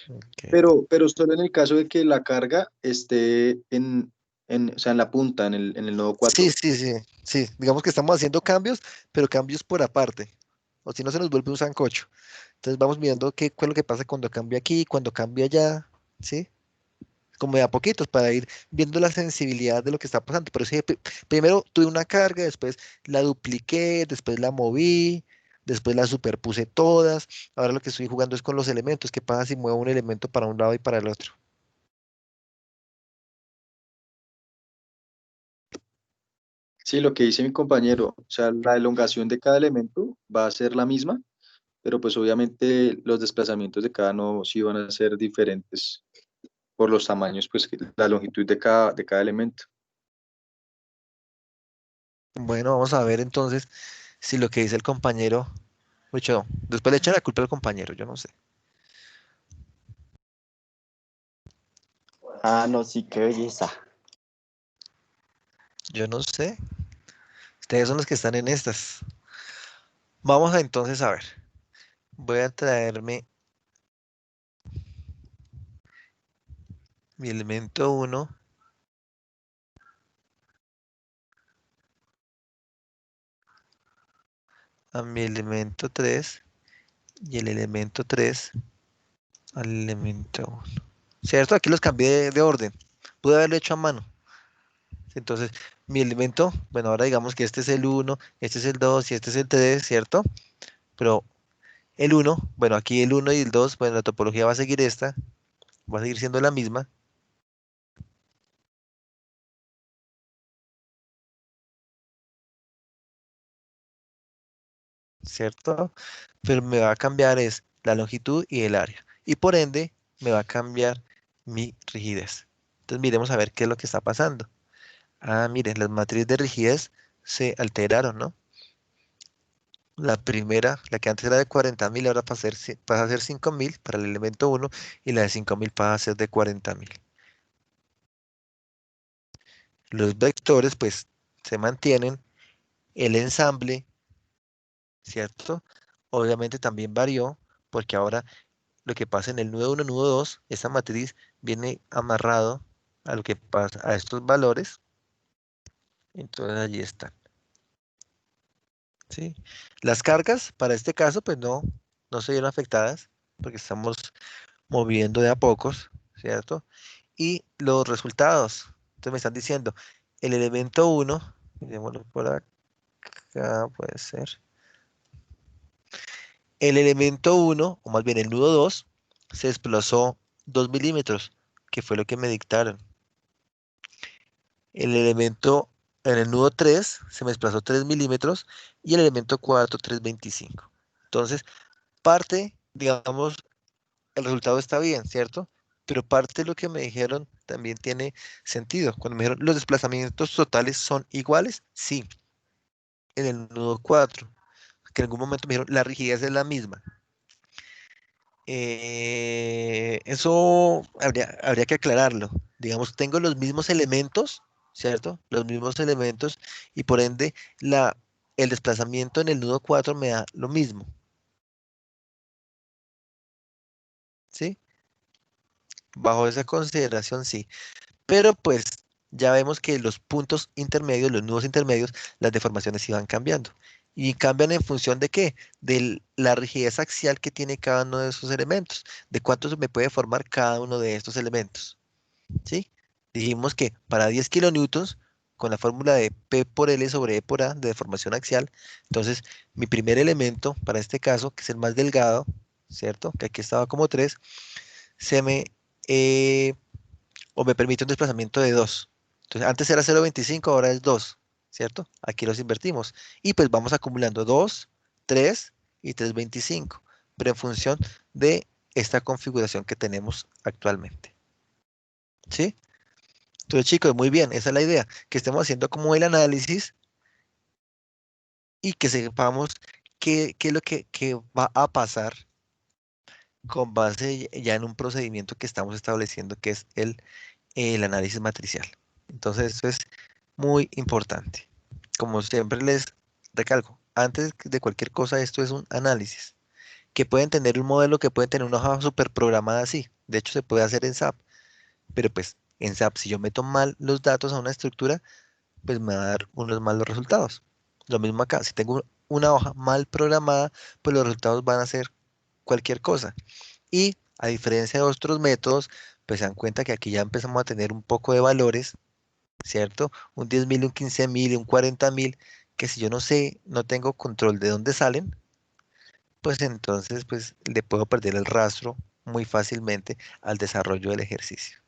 Ok. Pero solo en el caso de que la carga esté o sea, en la punta, en el nodo Sí, 4. sí, sí, sí. Digamos que estamos haciendo cambios, pero cambios por aparte. O si no se nos vuelve un sancocho. Entonces vamos viendo qué es lo que pasa cuando cambia aquí, cuando cambia allá, ¿sí? Como de a poquitos para ir viendo la sensibilidad de lo que está pasando. Pero sí, primero tuve una carga, después la dupliqué, después la moví, después la superpuse todas. Ahora lo que estoy jugando es con los elementos. ¿Qué pasa si muevo un elemento para un lado y para el otro? Sí, lo que dice mi compañero, o sea, la elongación de cada elemento va a ser la misma, pero pues obviamente los desplazamientos de cada nodo sí van a ser diferentes por los tamaños, pues la longitud de cada elemento. Bueno, vamos a ver entonces si lo que dice el compañero, mucho, después le echan la culpa al compañero, yo no sé. Ah, no, sí, qué belleza. Yo no sé. Ustedes son los que están en estas. Vamos a entonces a ver. Voy a traerme mi elemento uno a mi elemento 3 y el elemento 3 al elemento uno. ¿Cierto? Aquí los cambié de orden. Pude haberlo hecho a mano. Entonces, mi elemento, bueno, ahora digamos que este es el uno, este es el 2 y este es el 3, ¿cierto? Pero el uno, bueno, aquí el uno y el 2, bueno, la topología va a seguir esta, va a seguir siendo la misma, ¿cierto? Pero me va a cambiar es la longitud y el área. Y por ende, me va a cambiar mi rigidez. Entonces, miremos a ver qué es lo que está pasando. Ah, miren, las matrices de rigidez se alteraron, ¿no? La primera, la que antes era de 40.000, ahora pasa a ser 5.000 para el elemento uno y la de 5.000 pasa a ser de 40.000. Los vectores, pues, se mantienen. El ensamble, ¿cierto? Obviamente también varió, porque ahora lo que pasa en el nudo 1, nudo 2, esa matriz viene amarrado a lo que pasa a estos valores. Entonces allí están, ¿sí? Las cargas, para este caso, pues no se vieron afectadas, porque estamos moviendo de a pocos, ¿cierto? Y los resultados, entonces me están diciendo, el elemento uno, miremoslo por acá, puede ser. El elemento uno, o más bien el nudo 2, se desplazó 2 milímetros, que fue lo que me dictaron. El elemento en el nudo 3 se me desplazó 3 milímetros y el elemento 4, 3,25. Entonces, parte, digamos, el resultado está bien, ¿cierto? Pero parte de lo que me dijeron también tiene sentido. Cuando me dijeron los desplazamientos totales son iguales, sí, en el nudo 4, que en algún momento me dijeron la rigidez es la misma. Eso habría que aclararlo. Digamos, tengo los mismos elementos, ¿cierto? Los mismos elementos y por ende el desplazamiento en el nudo 4 me da lo mismo, ¿sí? Bajo esa consideración, sí. Pero pues ya vemos que los puntos intermedios, los nudos intermedios, las deformaciones iban cambiando. ¿Y cambian en función de qué? De la rigidez axial que tiene cada uno de esos elementos, de cuánto se me puede formar cada uno de estos elementos, ¿sí? Dijimos que para 10 kilonewtons, con la fórmula de P por L sobre E por A de deformación axial, entonces mi primer elemento, para este caso, que es el más delgado, ¿cierto? Que aquí estaba como 3, se me... eh, o me permite un desplazamiento de 2. Entonces, antes era 0,25, ahora es 2, ¿cierto? Aquí los invertimos. Y pues vamos acumulando 2, 3 y 3,25, pero en función de esta configuración que tenemos actualmente. ¿Sí? Entonces, chicos, muy bien, esa es la idea, que estemos haciendo como el análisis y que sepamos qué es lo que va a pasar con base ya en un procedimiento que estamos estableciendo, que es el análisis matricial. Entonces, eso es muy importante. Como siempre les recalco, antes de cualquier cosa esto es un análisis, que pueden tener un modelo, que pueden tener una hoja super programada así, de hecho se puede hacer en SAP, pero pues en SAP si yo meto mal los datos a una estructura, pues me va a dar unos malos resultados. Lo mismo acá, si tengo una hoja mal programada, pues los resultados van a ser cualquier cosa. Y a diferencia de otros métodos, pues se dan cuenta que aquí ya empezamos a tener un poco de valores, ¿cierto? Un 10.000, un 15.000 y un 40.000, que si yo no sé, no tengo control de dónde salen, pues entonces pues le puedo perder el rastro muy fácilmente al desarrollo del ejercicio.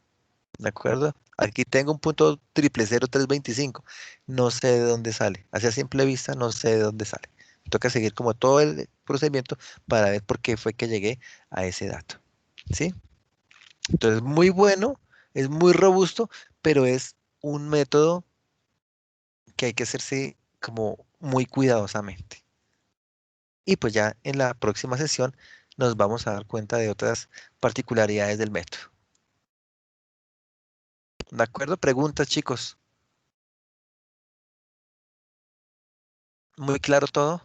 ¿De acuerdo? Aquí tengo un punto 000325. No sé de dónde sale. Así a simple vista no sé de dónde sale. Me toca seguir como todo el procedimiento para ver por qué fue que llegué a ese dato. ¿Sí? Entonces, muy bueno, es muy robusto, pero es un método que hay que hacerse como muy cuidadosamente. Y pues ya en la próxima sesión nos vamos a dar cuenta de otras particularidades del método. ¿De acuerdo? Preguntas, chicos. ¿Muy claro todo?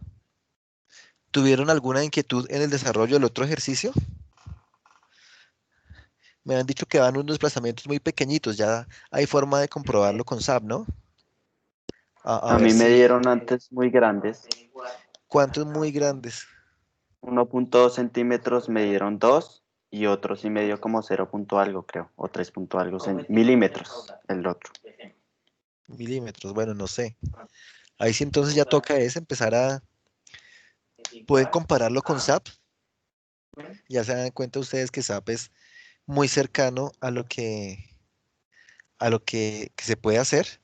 ¿Tuvieron alguna inquietud en el desarrollo del otro ejercicio? Me han dicho que van unos desplazamientos muy pequeñitos, ya hay forma de comprobarlo con SAP, ¿no? A A ver mí me si, dieron antes muy grandes. ¿cuántos muy grandes? 1.2 centímetros me dieron 2 y otro sí me dio como 0 punto algo, creo, o 3 punto algo milímetros el otro. Milímetros, bueno, no sé. Ahí sí entonces ya toca es empezar a, pueden compararlo con SAP, ya se dan cuenta ustedes que SAP es muy cercano a lo que se puede hacer,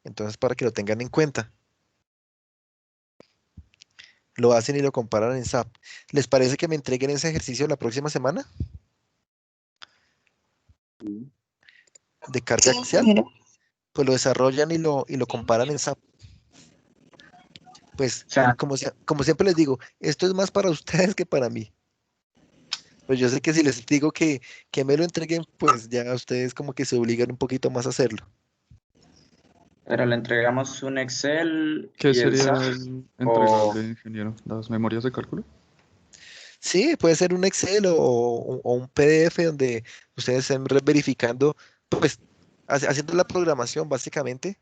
entonces para que lo tengan en cuenta. Lo hacen y lo comparan en SAP. ¿Les parece que me entreguen ese ejercicio la próxima semana de carga Sí, axial? ingeniero. Pues lo desarrollan y lo comparan en SAP. Pues, O sea, como siempre les digo, esto es más para ustedes que para mí. Pues yo sé que si les digo que me lo entreguen, pues ya ustedes como que se obligan un poquito más a hacerlo. pero le entregamos un Excel ¿Qué y el sería SAP, el o entregable, ingeniero? ¿Las memorias de cálculo? Sí, puede ser un Excel o un PDF donde ustedes estén verificando, pues haciendo la programación básicamente,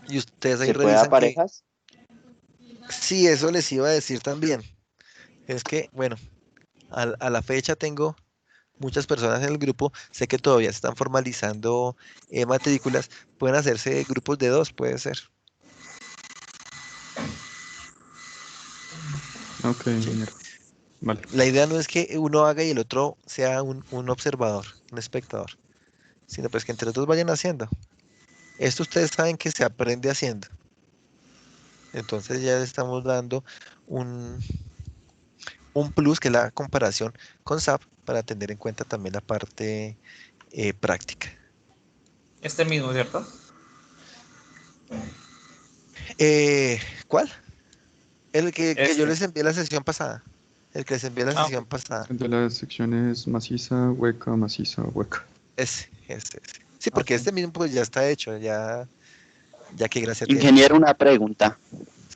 y ustedes ahí ¿Se puede a revisan que parejas? sí, eso les iba a decir también. Es que, bueno, a la fecha tengo muchas personas en el grupo, sé que todavía se están formalizando matrículas, pueden hacerse grupos de dos, puede ser. Ok, ¿Sí? ingeniero. Vale. La idea no es que uno haga y el otro sea un observador, un espectador, sino pues que entre los dos vayan haciendo. Esto ustedes saben que se aprende haciendo. Entonces ya le estamos dando un, un plus que es la comparación con SAP para tener en cuenta también la parte práctica. Este mismo, ¿cierto? Eh, ¿Cuál? El que yo Este. les envié la sesión pasada. El que les envié la Ah, ok. sesión pasada. El de las secciones maciza, hueca. Ese. Sí, porque ok. este mismo pues ya está hecho, ya que gracia tiene. Ingeniero, una pregunta.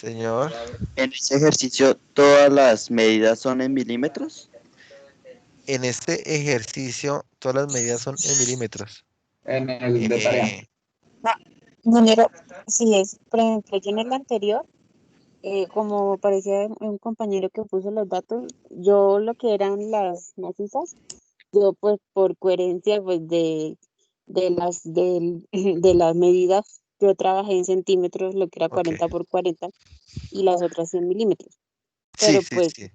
Señor, ¿En ese ejercicio todas las medidas son en milímetros? en este ejercicio todas las medidas son en milímetros. En el de tarea. Eh, Ah, ingeniero, sí es, por ejemplo, yo en el anterior, como parecía un compañero que puso los datos, yo lo que eran las macizas, yo pues por coherencia pues de las medidas, yo trabajé en centímetros, lo que era ok. 40 por 40 y las otras en milímetros. Sí, Pero sí, pues sí.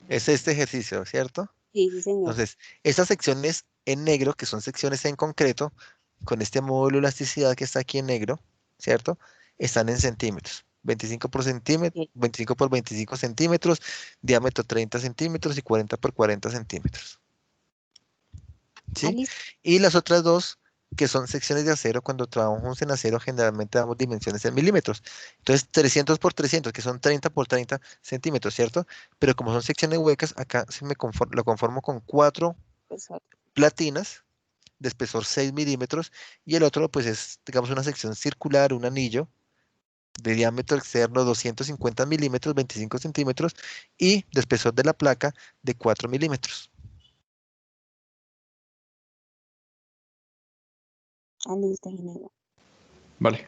Es este ejercicio, ¿cierto? sí, sí, señor. Entonces, estas secciones en negro, que son secciones en concreto, con este módulo de elasticidad que está aquí en negro, ¿cierto? Están en centímetros. 25 por centímetro, Ok. 25 por 25 centímetros, diámetro 30 centímetros y 40 por 40 centímetros. Ah, ¿Sí? listo. Y las otras dos, que son secciones de acero, cuando trabajamos en acero generalmente damos dimensiones en milímetros. Entonces, 300 por 300, que son 30 por 30 centímetros, ¿cierto? Pero como son secciones huecas, acá lo conformo con cuatro Exacto. platinas de espesor 6 milímetros y el otro pues es, digamos, una sección circular, un anillo de diámetro externo 250 milímetros, 25 centímetros, y de espesor de la placa de 4 milímetros. Listo, ingeniero. Vale.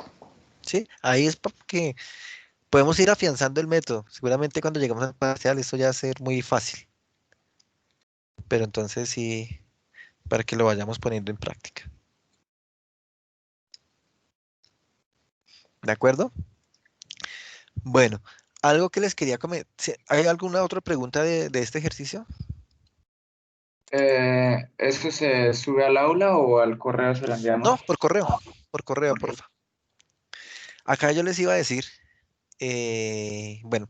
¿Sí? Ahí es porque podemos ir afianzando el método. Seguramente cuando lleguemos al parcial esto ya va a ser muy fácil, pero entonces sí, para que lo vayamos poniendo en práctica. ¿De acuerdo? Bueno, algo que les quería comentar. ¿Hay alguna otra pregunta de este ejercicio? ¿Eso se sube al aula o al correo se lo No, enviamos? por correo, Ok. porfa. Acá yo les iba a decir, bueno,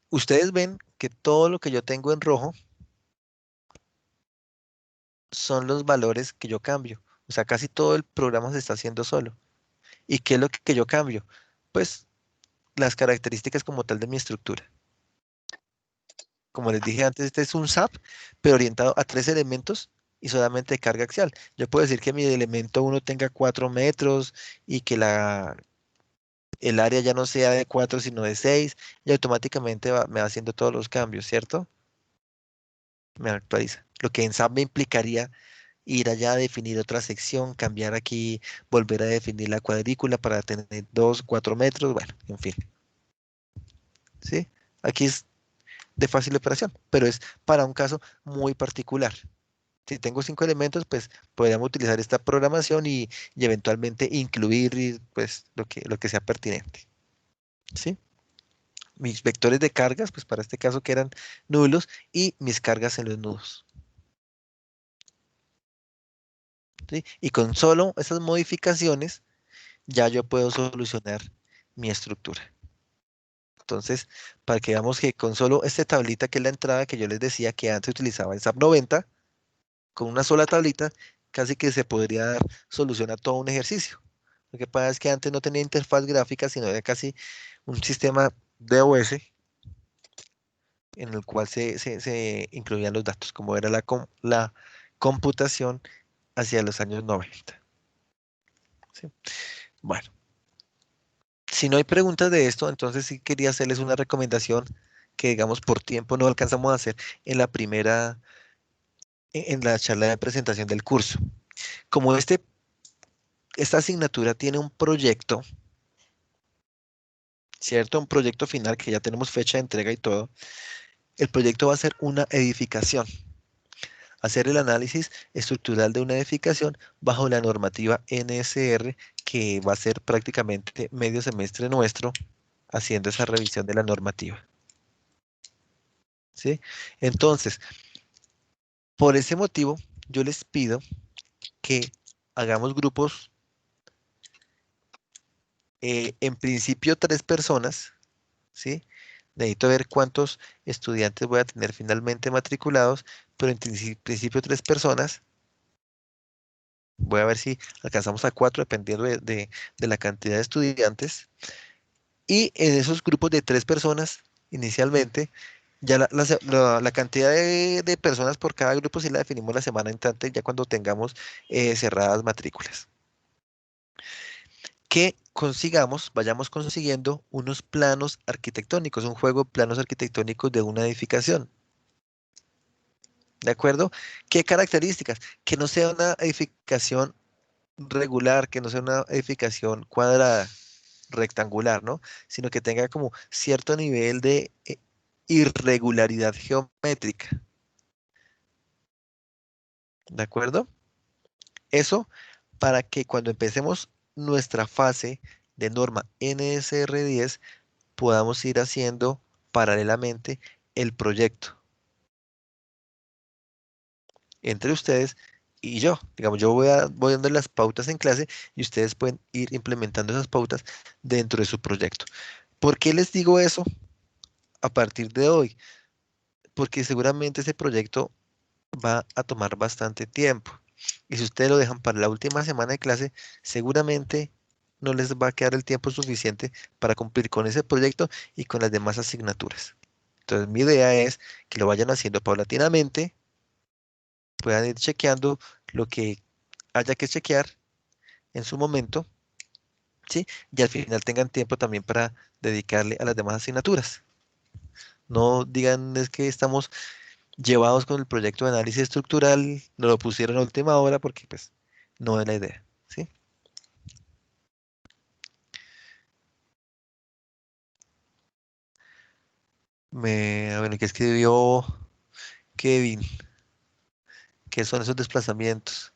ustedes ven que todo lo que yo tengo en rojo son los valores que yo cambio. O sea, casi todo el programa se está haciendo solo. ¿Y qué es lo que yo cambio? Pues las características como tal de mi estructura. Como les dije antes, este es un SAP, pero orientado a 3 elementos y solamente de carga axial. Yo puedo decir que mi elemento uno tenga 4 metros y que el área ya no sea de 4 sino de 6 y automáticamente me va haciendo todos los cambios, ¿cierto? Me actualiza. Lo que en SAP me implicaría ir allá a definir otra sección, cambiar aquí, volver a definir la cuadrícula para tener 2, 4 metros, bueno, en fin, ¿sí? Aquí es de fácil operación, pero es para un caso muy particular. Si tengo 5 elementos, pues podríamos utilizar esta programación y eventualmente incluir pues lo que sea pertinente, ¿sí? Mis vectores de cargas, pues para este caso que eran nulos, y mis cargas en los nudos, ¿sí? Y con solo esas modificaciones, ya yo puedo solucionar mi estructura. Entonces, para que veamos que con solo esta tablita que es la entrada que yo les decía que antes utilizaba en SAP 90, con una sola tablita, casi que se podría dar solución a todo un ejercicio. Lo que pasa es que antes no tenía interfaz gráfica, sino era casi un sistema DOS en el cual se incluían los datos, como era la computación hacia los años 90. ¿Sí? Bueno, si no hay preguntas de esto, entonces sí quería hacerles una recomendación que, digamos, por tiempo no alcanzamos a hacer en la primera, en la charla de presentación del curso. Como esta asignatura tiene un proyecto, ¿cierto? Un proyecto final que ya tenemos fecha de entrega y todo. El proyecto va a ser una edificación, hacer el análisis estructural de una edificación bajo la normativa NSR, que va a ser prácticamente medio semestre nuestro haciendo esa revisión de la normativa. ¿Sí? Entonces, por ese motivo, yo les pido que hagamos grupos, en principio 3 personas, ¿sí? Necesito ver cuántos estudiantes voy a tener finalmente matriculados, pero en principio 3 personas. Voy a ver si alcanzamos a 4 dependiendo de la cantidad de estudiantes. Y en esos grupos de 3 personas, inicialmente, ya la cantidad de personas por cada grupo sí la definimos la semana entrante, ya cuando tengamos cerradas matrículas. Que consigamos, vayamos consiguiendo unos planos arquitectónicos, un juego de planos arquitectónicos de una edificación. ¿De acuerdo? ¿Qué características? Que no sea una edificación regular, que no sea una edificación cuadrada, rectangular, ¿no? Sino que tenga como cierto nivel de irregularidad geométrica. ¿De acuerdo? Eso para que cuando empecemos nuestra fase de norma NSR10 podamos ir haciendo paralelamente el proyecto entre ustedes y yo. Digamos, yo voy dando las pautas en clase y ustedes pueden ir implementando esas pautas dentro de su proyecto. ¿Por qué les digo eso a partir de hoy? Porque seguramente ese proyecto va a tomar bastante tiempo. Y si ustedes lo dejan para la última semana de clase, seguramente no les va a quedar el tiempo suficiente para cumplir con ese proyecto y con las demás asignaturas. Entonces, mi idea es que lo vayan haciendo paulatinamente, puedan ir chequeando lo que haya que chequear en su momento ¿sí? Y al final tengan tiempo también para dedicarle a las demás asignaturas. No digan es que estamos llevados con el proyecto de análisis estructural, nos lo pusieron a última hora porque pues no es la idea, ¿sí? A ver, ¿qué escribió Kevin? ¿Qué son esos desplazamientos?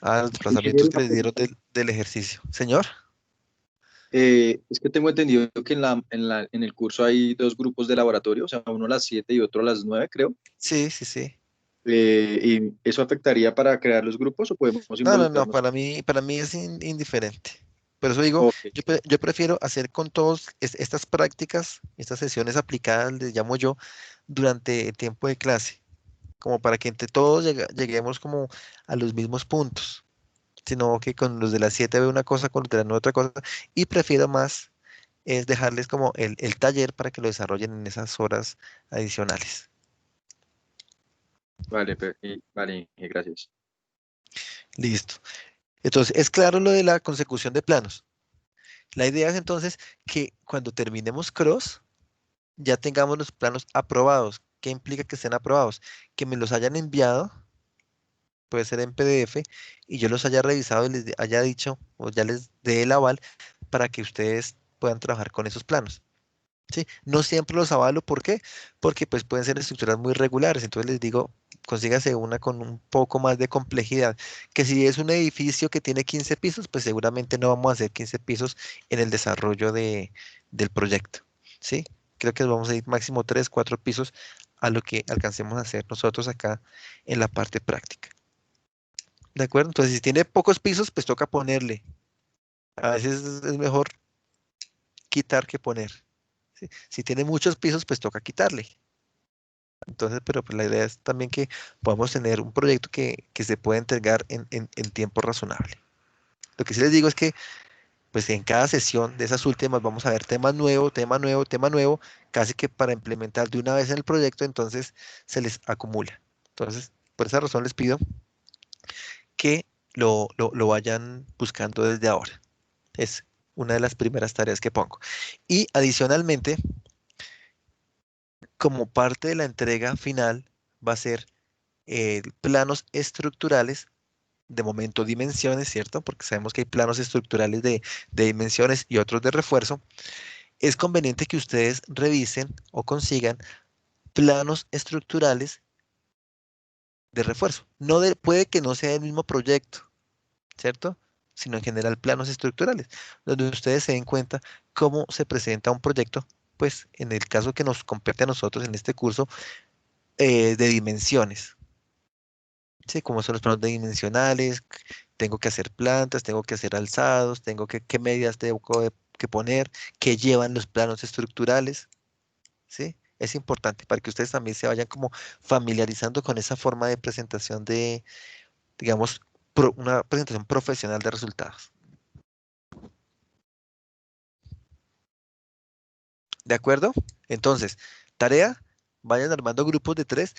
Ah, los desplazamientos Ingeniero, que les dieron del ejercicio. Señor, es que tengo entendido que en el curso hay dos grupos de laboratorio, o sea, uno a las 7 y otro a las 9, creo. sí, sí, sí. ¿Y eso afectaría para crear los grupos o podemos No, involucrarnos? para mí es indiferente. Por eso digo, Ok, yo prefiero hacer con todos estas prácticas, estas sesiones aplicadas, les llamo yo, durante el tiempo de clase, como para que entre todos lleguemos como a los mismos puntos, sino que con los de las 7 veo una cosa, con los de las 9 otra cosa, y prefiero más es dejarles como el taller para que lo desarrollen en esas horas adicionales. vale, vale, gracias. Listo. Entonces, es claro lo de la consecución de planos. La idea es entonces que cuando terminemos cross, ya tengamos los planos aprobados. ¿Qué implica que estén aprobados? Que me los hayan enviado, puede ser en PDF, y yo los haya revisado y les haya dicho, o ya les dé el aval para que ustedes puedan trabajar con esos planos. ¿Sí? No siempre los avalo, ¿por qué? Porque pues pueden ser estructuras muy regulares, entonces les digo, consígase una con un poco más de complejidad, que si es un edificio que tiene 15 pisos, pues seguramente no vamos a hacer 15 pisos en el desarrollo del proyecto, ¿sí? Creo que vamos a ir máximo 3, 4 pisos a lo que alcancemos a hacer nosotros acá en la parte práctica, ¿de acuerdo? Entonces, si tiene pocos pisos, pues toca ponerle. A veces es mejor quitar que poner. ¿Sí? Si tiene muchos pisos, pues toca quitarle. Entonces, pero pues la idea es también que podamos tener un proyecto que se pueda entregar en tiempo razonable. Lo que sí les digo es que pues en cada sesión de esas últimas vamos a ver tema nuevo, tema nuevo, tema nuevo, casi que para implementar de una vez en el proyecto, entonces se les acumula. Entonces, por esa razón les pido que lo vayan buscando desde ahora. Es una de las primeras tareas que pongo. Y adicionalmente, como parte de la entrega final, va a ser planos estructurales, de momento dimensiones, ¿cierto? Porque sabemos que hay planos estructurales de dimensiones y otros de refuerzo. Es conveniente que ustedes revisen o consigan planos estructurales de refuerzo. Puede que no sea el mismo proyecto, ¿cierto? Sino en general planos estructurales, donde ustedes se den cuenta cómo se presenta un proyecto, pues en el caso que nos compete a nosotros en este curso, de dimensiones. Sí, como son los planos dimensionales, tengo que hacer plantas, tengo que hacer alzados, qué medidas tengo que poner, qué llevan los planos estructurales, ¿sí? Es importante para que ustedes también se vayan como familiarizando con esa forma de presentación digamos, una presentación profesional de resultados. ¿De acuerdo? Entonces, tarea, vayan armando grupos de 3,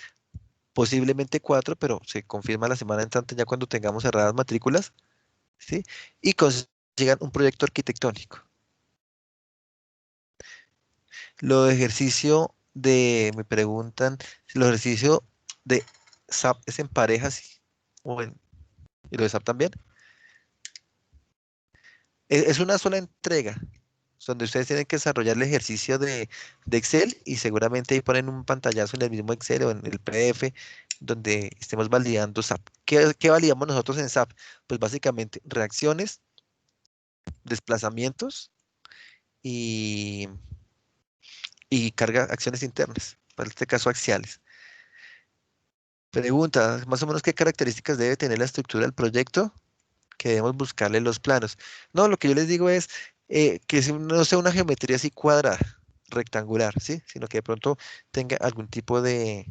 posiblemente 4, pero se confirma la semana entrante ya cuando tengamos cerradas matrículas, ¿sí? Y consigan un proyecto arquitectónico. Lo de ejercicio me preguntan, si lo ejercicio de SAP es en parejas y lo de SAP también. Es una sola entrega, donde ustedes tienen que desarrollar el ejercicio de Excel y seguramente ahí ponen un pantallazo en el mismo Excel o en el PDF donde estemos validando SAP. ¿Qué validamos nosotros en SAP? Pues básicamente reacciones, desplazamientos y, y acciones internas, para este caso axiales. Pregunta, más o menos qué características debe tener la estructura del proyecto que debemos buscarle en los planos. No, lo que yo les digo es que no sea una geometría así cuadrada, rectangular, ¿sí? Sino que de pronto tenga algún tipo de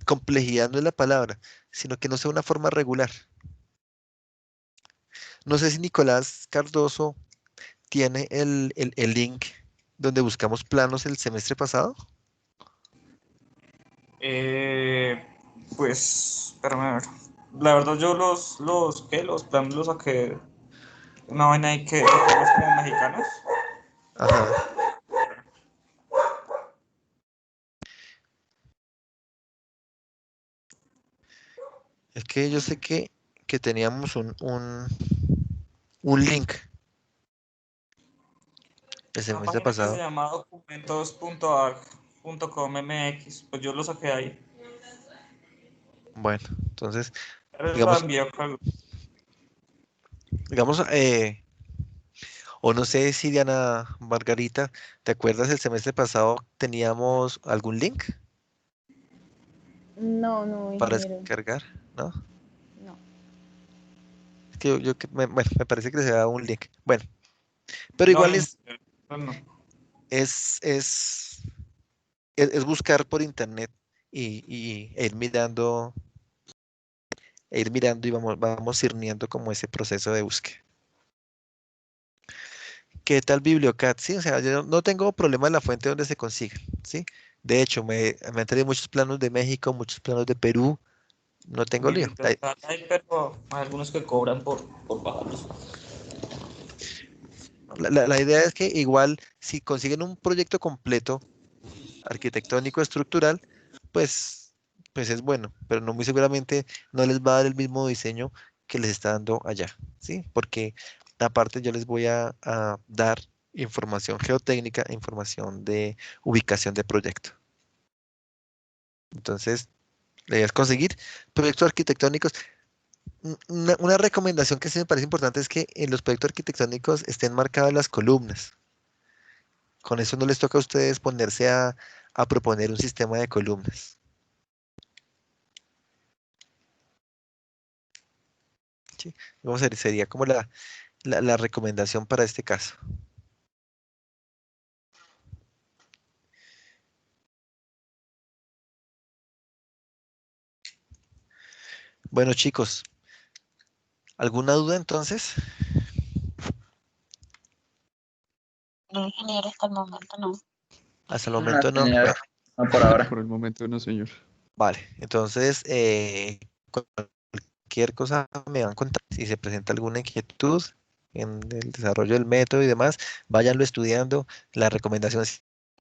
complejidad, no es la palabra, sino que no sea una forma regular. No sé si Nicolás Cardoso tiene el link donde buscamos planos el semestre pasado. Pues, espérame a ver. La verdad yo los planos los saqué, una vaina ahí que de juegos como mexicanos. Ajá. Es que yo sé que teníamos un link el Una semestre página que se pasado. llama documentos.arc.com.mx, pues yo lo saqué ahí. Bueno, entonces, Pero lo digamos, envío digamos, o no sé si Diana Margarita, ¿te acuerdas el semestre pasado teníamos algún link No, no, para ingeniero. descargar? ¿No? No. Es que bueno, me parece que se da un link. Bueno, pero No, igual no. es, es, es buscar por internet e ir mirando y vamos sirviendo como ese proceso de búsqueda. ¿Qué tal Bibliocat? Sí, o sea, yo no tengo problema en la fuente donde se consigan, ¿sí? De hecho, me han traído muchos planos de México, muchos planos de Perú, no tengo lío. Biblioteca hay, pero hay algunos que cobran por bajarlos. La idea es que igual si consiguen un proyecto completo, arquitectónico, estructural, pues, pues es bueno, pero no muy seguramente no les va a dar el mismo diseño que les está dando allá, ¿sí? Porque aparte yo les voy a dar información geotécnica, e información de ubicación de proyecto. Entonces, la idea es conseguir proyectos arquitectónicos. Una recomendación que sí me parece importante es que en los proyectos arquitectónicos estén marcadas las columnas. Con eso no les toca a ustedes ponerse a proponer un sistema de columnas. ¿Sí? Vamos a ver, sería como la recomendación para este caso. Bueno, chicos, ¿alguna duda entonces? No, ingeniero, hasta el momento no. Hasta el No, momento no. señor, Bueno, no por ahora. Por el momento no, señor. vale. Entonces, cualquier cosa me van contando. Si se presenta alguna inquietud en el desarrollo del método y demás, váyanlo estudiando. La recomendación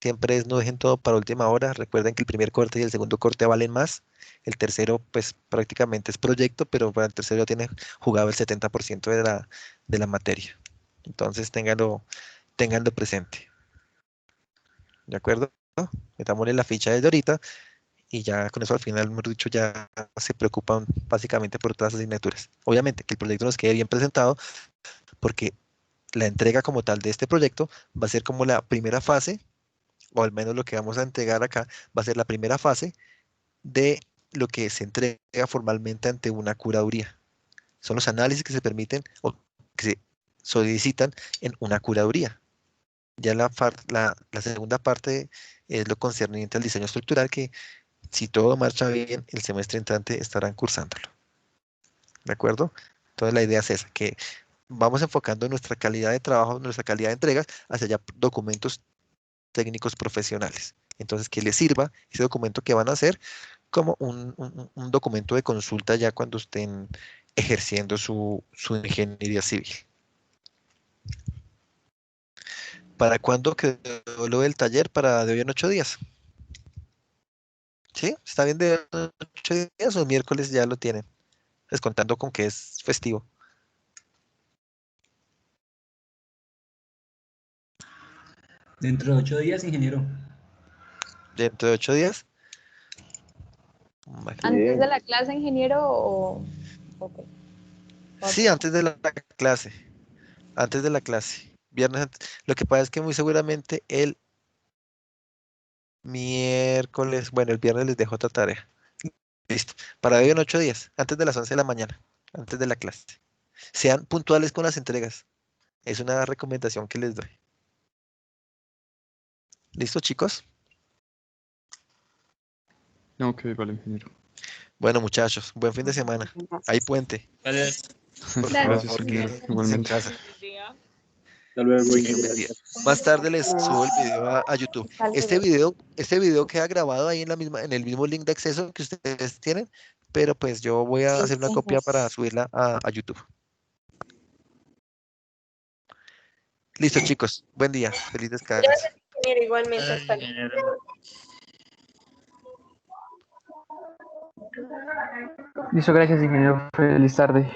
siempre es no dejen todo para última hora. Recuerden que el primer corte y el segundo corte valen más. El tercero, pues prácticamente es proyecto, pero para el tercero ya tiene jugado el 70% de la materia. Entonces, ténganlo presente. ¿De acuerdo? Metámosle la ficha desde ahorita y ya con eso al final, mejor dicho, ya se preocupan básicamente por todas las asignaturas. Obviamente que el proyecto nos quede bien presentado porque la entrega como tal de este proyecto va a ser como la primera fase, o al menos lo que vamos a entregar acá va a ser la primera fase de lo que se entrega formalmente ante una curaduría. Son los análisis que se permiten o que se solicitan en una curaduría. Ya la segunda parte es lo concerniente al diseño estructural que si todo marcha bien, el semestre entrante estarán cursándolo. ¿De acuerdo? Entonces la idea es esa, que vamos enfocando nuestra calidad de trabajo, nuestra calidad de entregas hacia ya documentos técnicos profesionales. Entonces, que les sirva ese documento que van a hacer como un documento de consulta ya cuando estén ejerciendo su ingeniería civil. ¿Para cuándo quedó lo del taller? Para de hoy en 8 días. ¿Sí? ¿Está bien de 8 días o miércoles ya lo tienen? Descontando con que es festivo. Dentro de 8 días, ingeniero. Dentro de 8 días. Bueno. ¿Antes de la clase, ingeniero, o qué? Sí, antes de la clase. Antes de la clase. Viernes Lo que pasa es que muy seguramente el miércoles, bueno, el viernes les dejo otra tarea. Listo. Para hoy en 8 días, antes de las 11 de la mañana, antes de la clase. Sean puntuales con las entregas. Es una recomendación que les doy. ¿Listo, chicos? Ok, vale, ingeniero. Bueno, muchachos, buen fin de semana. Hay puente. Gracias. Por Gracias, favor, ingeniero. quédense en Igualmente. casa. Hasta luego, Sí, ingeniero. Más tarde les subo el video a YouTube. Este video queda grabado ahí en el mismo link de acceso que ustedes tienen. pero pues yo voy a hacer una copia para Entonces, subirla a YouTube. Listo, chicos. Buen día. Feliz descanso. Gracias, ingeniero, igualmente. Hasta luego. Listo, gracias, ingeniero. Feliz tarde.